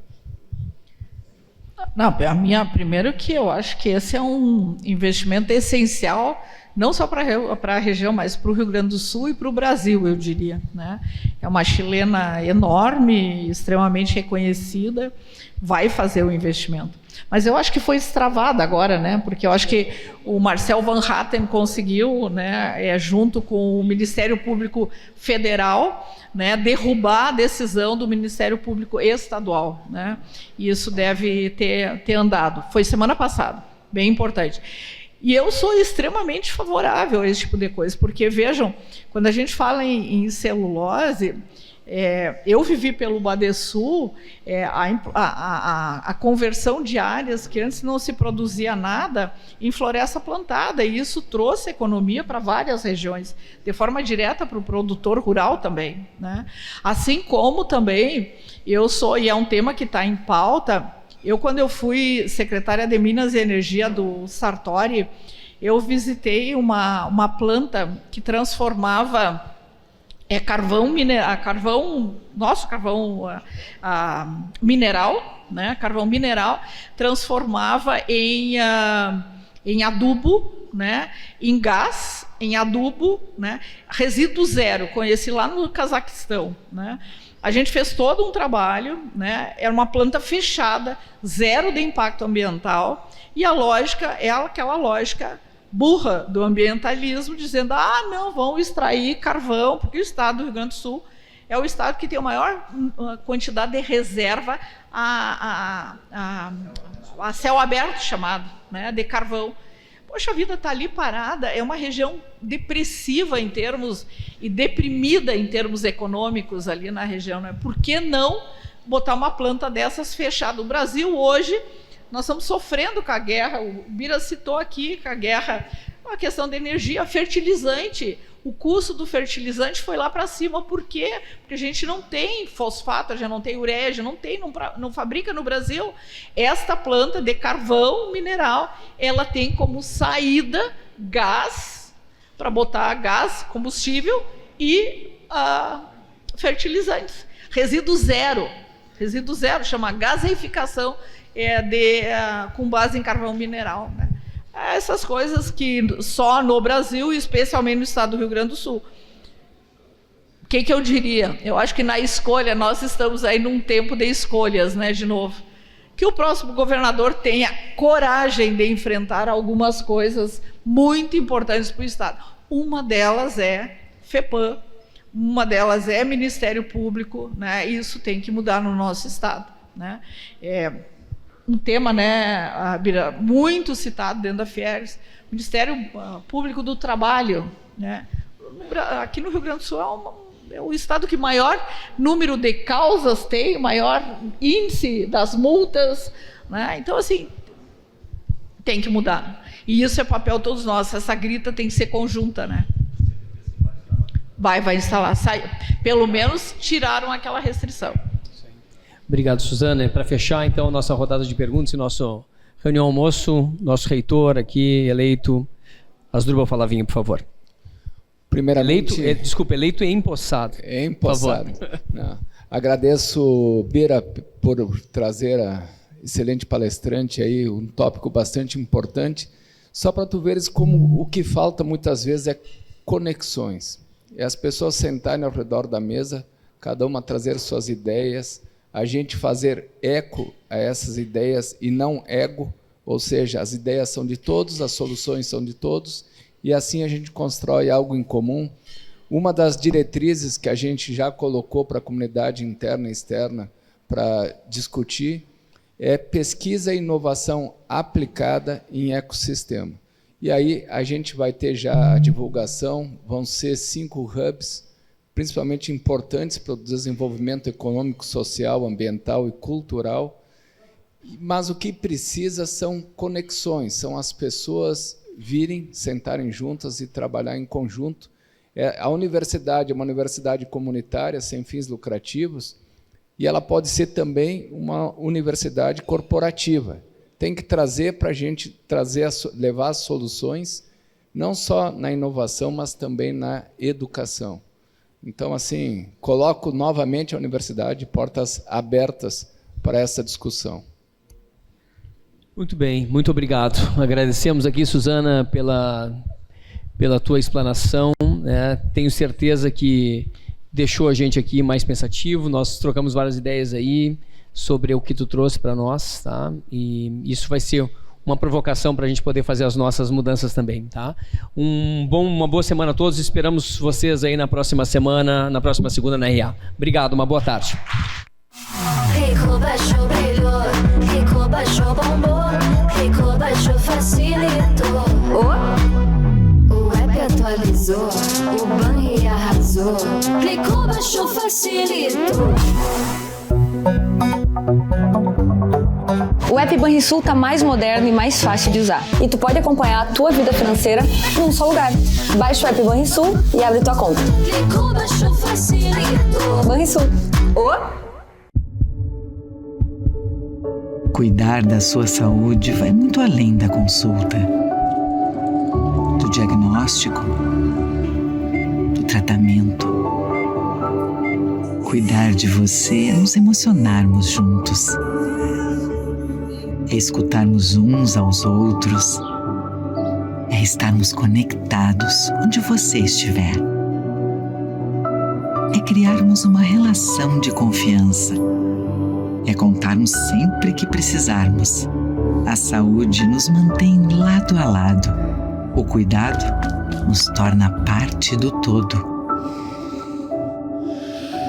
Não, a minha, primeiro que eu acho que esse é um investimento essencial, não só para a região, mas para o Rio Grande do Sul e para o Brasil, eu diria, né? É uma chilena enorme, extremamente reconhecida, vai fazer o investimento. Mas eu acho que foi extravada agora, né? Porque eu acho que o Marcel Van Hatten conseguiu, né, junto com o Ministério Público Federal, né, derrubar a decisão do Ministério Público Estadual, né? E isso deve ter andado. Foi semana passada, bem importante. E eu sou extremamente favorável a esse tipo de coisa, porque, vejam, quando a gente fala em celulose, eu vivi pelo Badesul, a conversão de áreas que antes não se produzia nada em floresta plantada, e isso trouxe economia para várias regiões, de forma direta para o produtor rural também, né? Assim como também e é um tema que está em pauta. Quando eu fui secretária de Minas e Energia do Sartori, eu visitei uma planta que transformava carvão mineral, né? Carvão mineral, transformava em adubo, né? Em gás, em adubo, né? Resíduo zero, conheci lá no Cazaquistão, né? A gente fez todo um trabalho, né? Era uma planta fechada, zero de impacto ambiental, e a lógica é aquela lógica burra do ambientalismo, dizendo, não, vão extrair carvão, porque o estado do Rio Grande do Sul é o estado que tem a maior quantidade de reserva a céu aberto, chamado, né, de carvão. Poxa, a vida está ali parada, é uma região depressiva em termos, e deprimida em termos econômicos ali na região, né? Por que não botar uma planta dessas fechada? O Brasil hoje, nós estamos sofrendo com a guerra, o Bira citou aqui, com a guerra, a questão da energia, fertilizante, o custo do fertilizante foi lá para cima. Por quê? Porque a gente não tem fosfato, a gente não tem ureia, não fabrica no Brasil. Esta planta de carvão mineral, ela tem como saída gás, para botar gás, combustível e fertilizantes. Resíduo zero, chama gaseificação, com base em carvão mineral, né? Essas coisas que só no Brasil, e especialmente no estado do Rio Grande do Sul. O que eu diria? Eu acho que na escolha, nós estamos aí num tempo de escolhas, né, de novo. Que o próximo governador tenha coragem de enfrentar algumas coisas muito importantes para o estado. Uma delas é FEPAM, uma delas é Ministério Público, né? Isso tem que mudar no nosso estado, né? Um tema, né, muito citado dentro da Fieres, Ministério Público do Trabalho, né? Aqui no Rio Grande do Sul é o estado que maior número de causas tem, maior índice das multas, né? Então, assim, tem que mudar. E isso é papel de todos nós. Essa grita tem que ser conjunta, né? Vai instalar. Pelo menos tiraram aquela restrição. Obrigado, Suzana. Para fechar, então, nossa rodada de perguntas e nosso reunião almoço, nosso reitor aqui, eleito, Asdrubal Falavinho, por favor. Primeiramente... eleito e empossado. Empossado. Agradeço, Bira, por trazer a excelente palestrante aí, um tópico bastante importante. Só para tu veres como o que falta muitas vezes é conexões. É as pessoas sentarem ao redor da mesa, cada uma trazer suas ideias, a gente fazer eco a essas ideias e não ego, ou seja, as ideias são de todos, as soluções são de todos, e assim a gente constrói algo em comum. Uma das diretrizes que a gente já colocou para a comunidade interna e externa para discutir é pesquisa e inovação aplicada em ecossistema. E aí a gente vai ter já a divulgação, vão ser 5 hubs, principalmente importantes para o desenvolvimento econômico, social, ambiental e cultural. Mas o que precisa são conexões, são as pessoas virem, sentarem juntas e trabalhar em conjunto. A universidade é uma universidade comunitária, sem fins lucrativos, e ela pode ser também uma universidade corporativa. Tem que trazer para a gente levar as soluções, não só na inovação, mas também na educação. Então, assim, coloco novamente a universidade, portas abertas para essa discussão. Muito bem, muito obrigado. Agradecemos aqui, Suzana, pela tua explanação. Tenho certeza que deixou a gente aqui mais pensativo. Nós trocamos várias ideias aí sobre o que tu trouxe para nós, tá? E isso vai ser uma provocação para a gente poder fazer as nossas mudanças também, tá? Uma boa semana a todos. Esperamos vocês aí na próxima semana, na próxima segunda na RA. Obrigado, uma boa tarde. Rico baixou, brilhou, Rico baixou, bombou, Rico baixou, facilitou. O app atualizou, o banho arrasou, Rico baixou, facilitou. O app Banrisul tá mais moderno e mais fácil de usar. E tu pode acompanhar a tua vida financeira num só lugar. Baixa o app Banrisul e abre tua conta. Rico baixou, facilitou. Banrisul. Cuidar da sua saúde vai muito além da consulta, do diagnóstico, do tratamento. Cuidar de você é nos emocionarmos juntos, é escutarmos uns aos outros, é estarmos conectados onde você estiver. É criarmos uma relação de confiança. É contarmos sempre que precisarmos. A saúde nos mantém lado a lado. O cuidado nos torna parte do todo.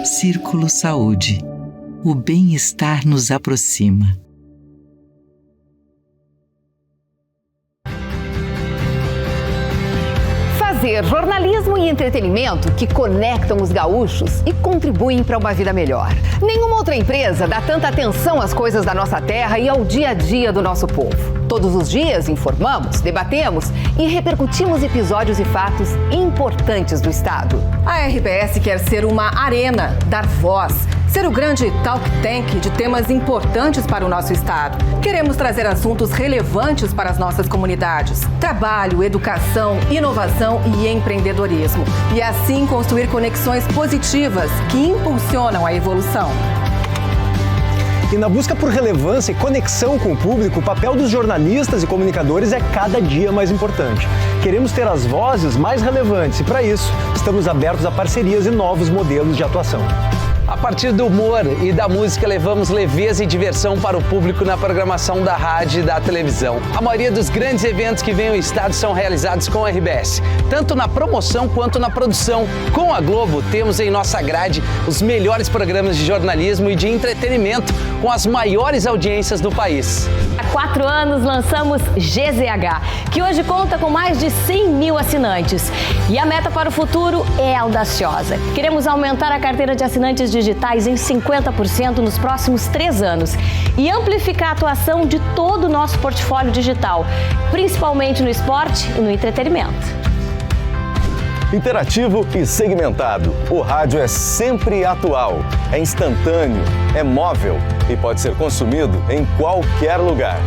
Círculo Saúde. O bem-estar nos aproxima. Fazer jornalismo e entretenimento que conectam os gaúchos e contribuem para uma vida melhor. Nenhuma outra empresa dá tanta atenção às coisas da nossa terra e ao dia a dia do nosso povo. Todos os dias informamos, debatemos e repercutimos episódios e fatos importantes do Estado. A RBS quer ser uma arena, dar voz, ser o grande talk tank de temas importantes para o nosso Estado. Queremos trazer assuntos relevantes para as nossas comunidades. Trabalho, educação, inovação e empreendedorismo. E assim construir conexões positivas que impulsionam a evolução. E na busca por relevância e conexão com o público, o papel dos jornalistas e comunicadores é cada dia mais importante. Queremos ter as vozes mais relevantes e, para isso, estamos abertos a parcerias e novos modelos de atuação. A partir do humor e da música, levamos leveza e diversão para o público na programação da rádio e da televisão. A maioria dos grandes eventos que vêm ao estado são realizados com a RBS, tanto na promoção quanto na produção. Com a Globo, temos em nossa grade os melhores programas de jornalismo e de entretenimento, com as maiores audiências do país. Há 4 anos lançamos GZH, que hoje conta com mais de 100 mil assinantes. E a meta para o futuro é audaciosa. Queremos aumentar a carteira de assinantes digitais em 50% nos próximos 3 anos e amplificar a atuação de todo o nosso portfólio digital, principalmente no esporte e no entretenimento. Interativo e segmentado. O rádio é sempre atual, é instantâneo, é móvel e pode ser consumido em qualquer lugar.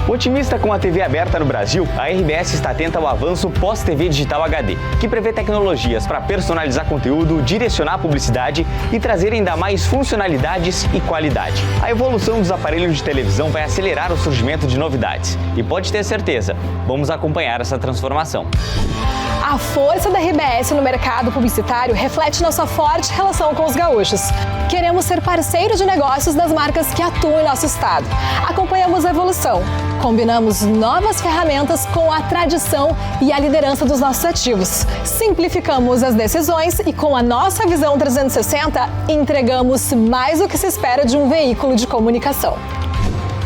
Otimista com a TV aberta no Brasil, a RBS está atenta ao avanço pós-TV digital HD, que prevê tecnologias para personalizar conteúdo, direcionar a publicidade e trazer ainda mais funcionalidades e qualidade. A evolução dos aparelhos de televisão vai acelerar o surgimento de novidades. E pode ter certeza, vamos acompanhar essa transformação. A força da RBS no mercado publicitário reflete nossa forte relação com os gaúchos. Queremos ser parceiros de negócios das marcas que atuam em nosso estado. Acompanhamos a evolução. Combinamos novas ferramentas com a tradição e a liderança dos nossos ativos. Simplificamos as decisões e, com a nossa visão 360, entregamos mais do que se espera de um veículo de comunicação.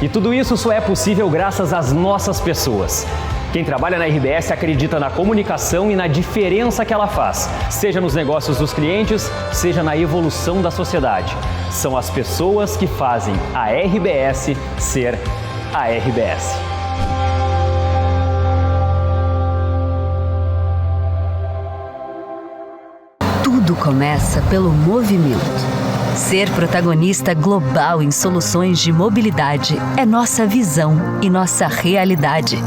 E tudo isso só é possível graças às nossas pessoas. Quem trabalha na RBS acredita na comunicação e na diferença que ela faz, seja nos negócios dos clientes, seja na evolução da sociedade. São as pessoas que fazem a RBS ser a RBS. Tudo começa pelo movimento. Ser protagonista global em soluções de mobilidade é nossa visão e nossa realidade.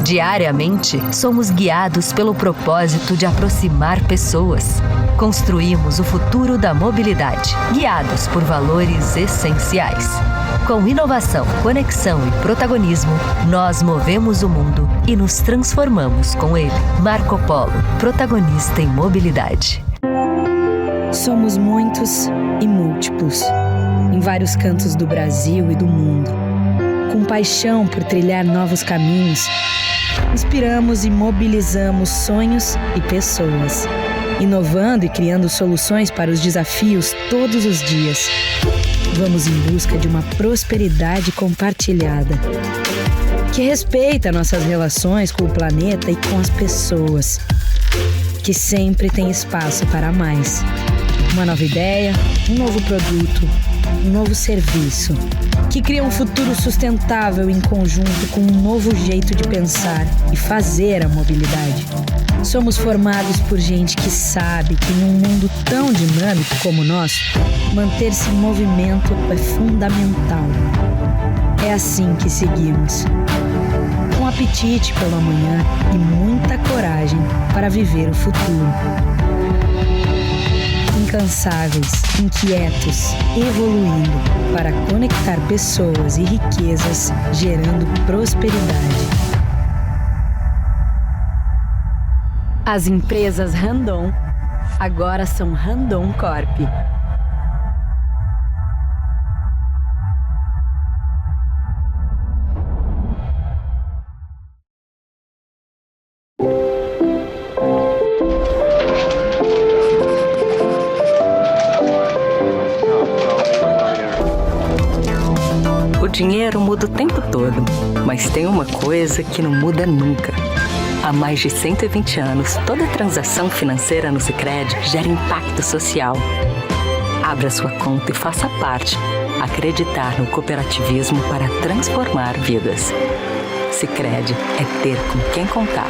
Diariamente, somos guiados pelo propósito de aproximar pessoas. Construímos o futuro da mobilidade, guiados por valores essenciais. Com inovação, conexão e protagonismo, nós movemos o mundo e nos transformamos com ele. Marco Polo, protagonista em mobilidade. Somos muitos e múltiplos, em vários cantos do Brasil e do mundo. Com paixão por trilhar novos caminhos, inspiramos e mobilizamos sonhos e pessoas, inovando e criando soluções para os desafios todos os dias. Vamos em busca de uma prosperidade compartilhada, que respeita nossas relações com o planeta e com as pessoas, que sempre tem espaço para mais. Uma nova ideia, um novo produto, um novo serviço, que cria um futuro sustentável em conjunto com um novo jeito de pensar e fazer a mobilidade. Somos formados por gente que sabe que num mundo tão dinâmico como o nosso, manter-se em movimento é fundamental. É assim que seguimos, com apetite pelo amanhã e muita coragem para viver o futuro. Incansáveis, inquietos, evoluindo para conectar pessoas e riquezas, gerando prosperidade. As empresas Randon agora são Randon Corp. O dinheiro muda o tempo todo, mas tem uma coisa que não muda nunca. Há mais de 120 anos, toda transação financeira no Sicredi gera impacto social. Abra sua conta e faça parte. Acreditar no cooperativismo para transformar vidas. Sicredi é ter com quem contar.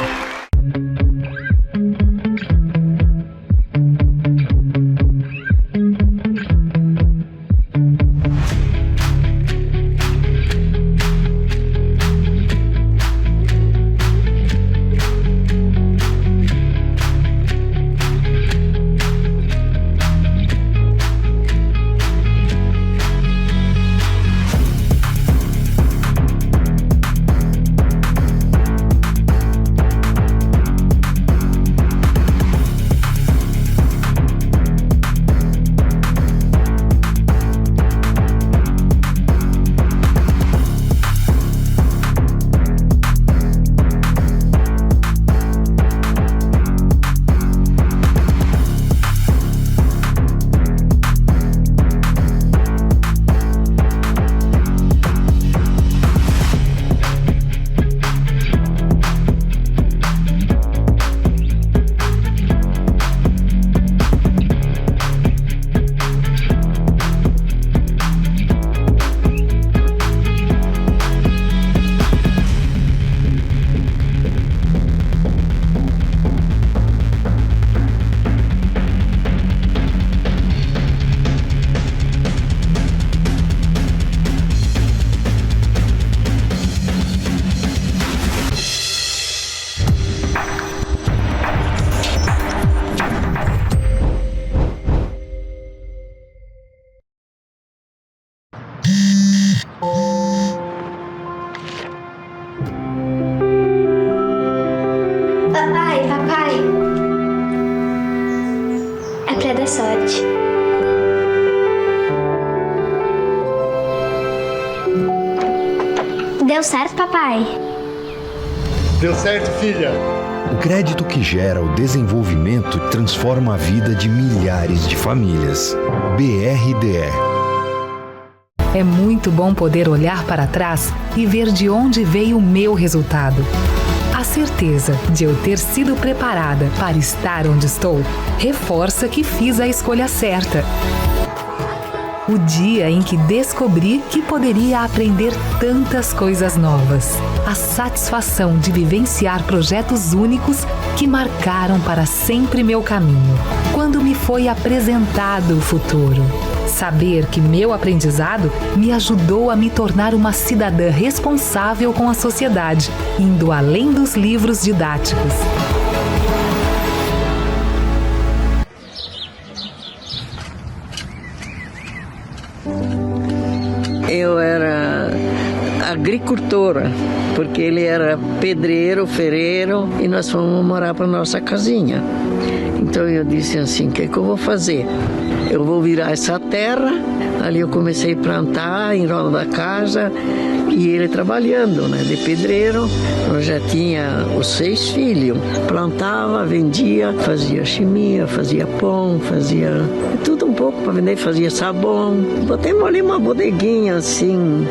sorte. Deu certo, papai? Deu certo, filha. O crédito que gera o desenvolvimento transforma a vida de milhares de famílias. BRDE. É muito bom poder olhar para trás e ver de onde veio o meu resultado. A certeza de eu ter sido preparada para estar onde estou reforça que fiz a escolha certa. O dia em que descobri que poderia aprender tantas coisas novas. A satisfação de vivenciar projetos únicos que marcaram para sempre meu caminho. Quando me foi apresentado o futuro. Saber que meu aprendizado me ajudou a me tornar uma cidadã responsável com a sociedade, indo além dos livros didáticos. Eu era agricultora, porque ele era pedreiro, ferreiro, e nós fomos morar para nossa casinha. Então eu disse assim, o que eu vou fazer? Eu vou virar essa terra. Ali eu comecei a plantar em volta da casa, e ele trabalhando, né, de pedreiro. Eu já tinha os 6 filhos. Plantava, vendia, fazia chimia, fazia pão, fazia tudo um pouco para vender, fazia sabão. Botemos ali uma bodeguinha assim,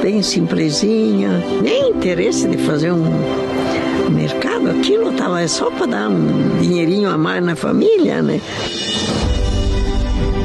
bem simplesinha. Nem interesse de fazer um mercado, aquilo estava só para dar um dinheirinho a mais na família, né?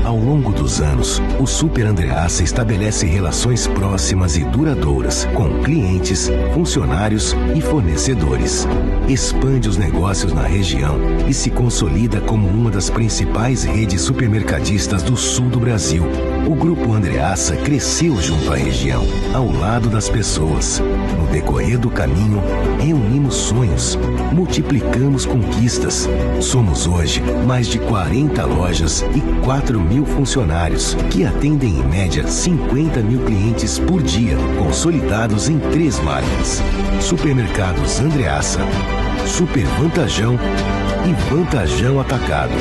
Ao longo dos anos, o Super Andreassa estabelece relações próximas e duradouras com clientes, funcionários e fornecedores. Expande os negócios na região e se consolida como uma das principais redes supermercadistas do sul do Brasil. O Grupo Andreassa cresceu junto à região, ao lado das pessoas. No decorrer do caminho, reunimos sonhos, multiplicamos conquistas. Somos hoje mais de 40 lojas e 4.000 funcionários, que atendem em média 50.000 clientes por dia, consolidados em 3 marcas: Supermercados Andreassa, Super Vantajão e Vantajão Atacado.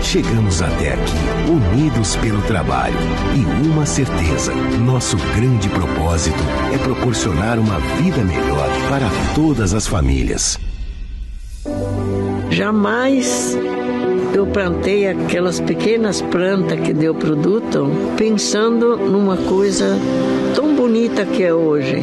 Chegamos até aqui, unidos pelo trabalho e uma certeza: nosso grande propósito é proporcionar uma vida melhor para todas as famílias. Jamais eu plantei aquelas pequenas plantas que deu produto pensando numa coisa tão bonita que é hoje.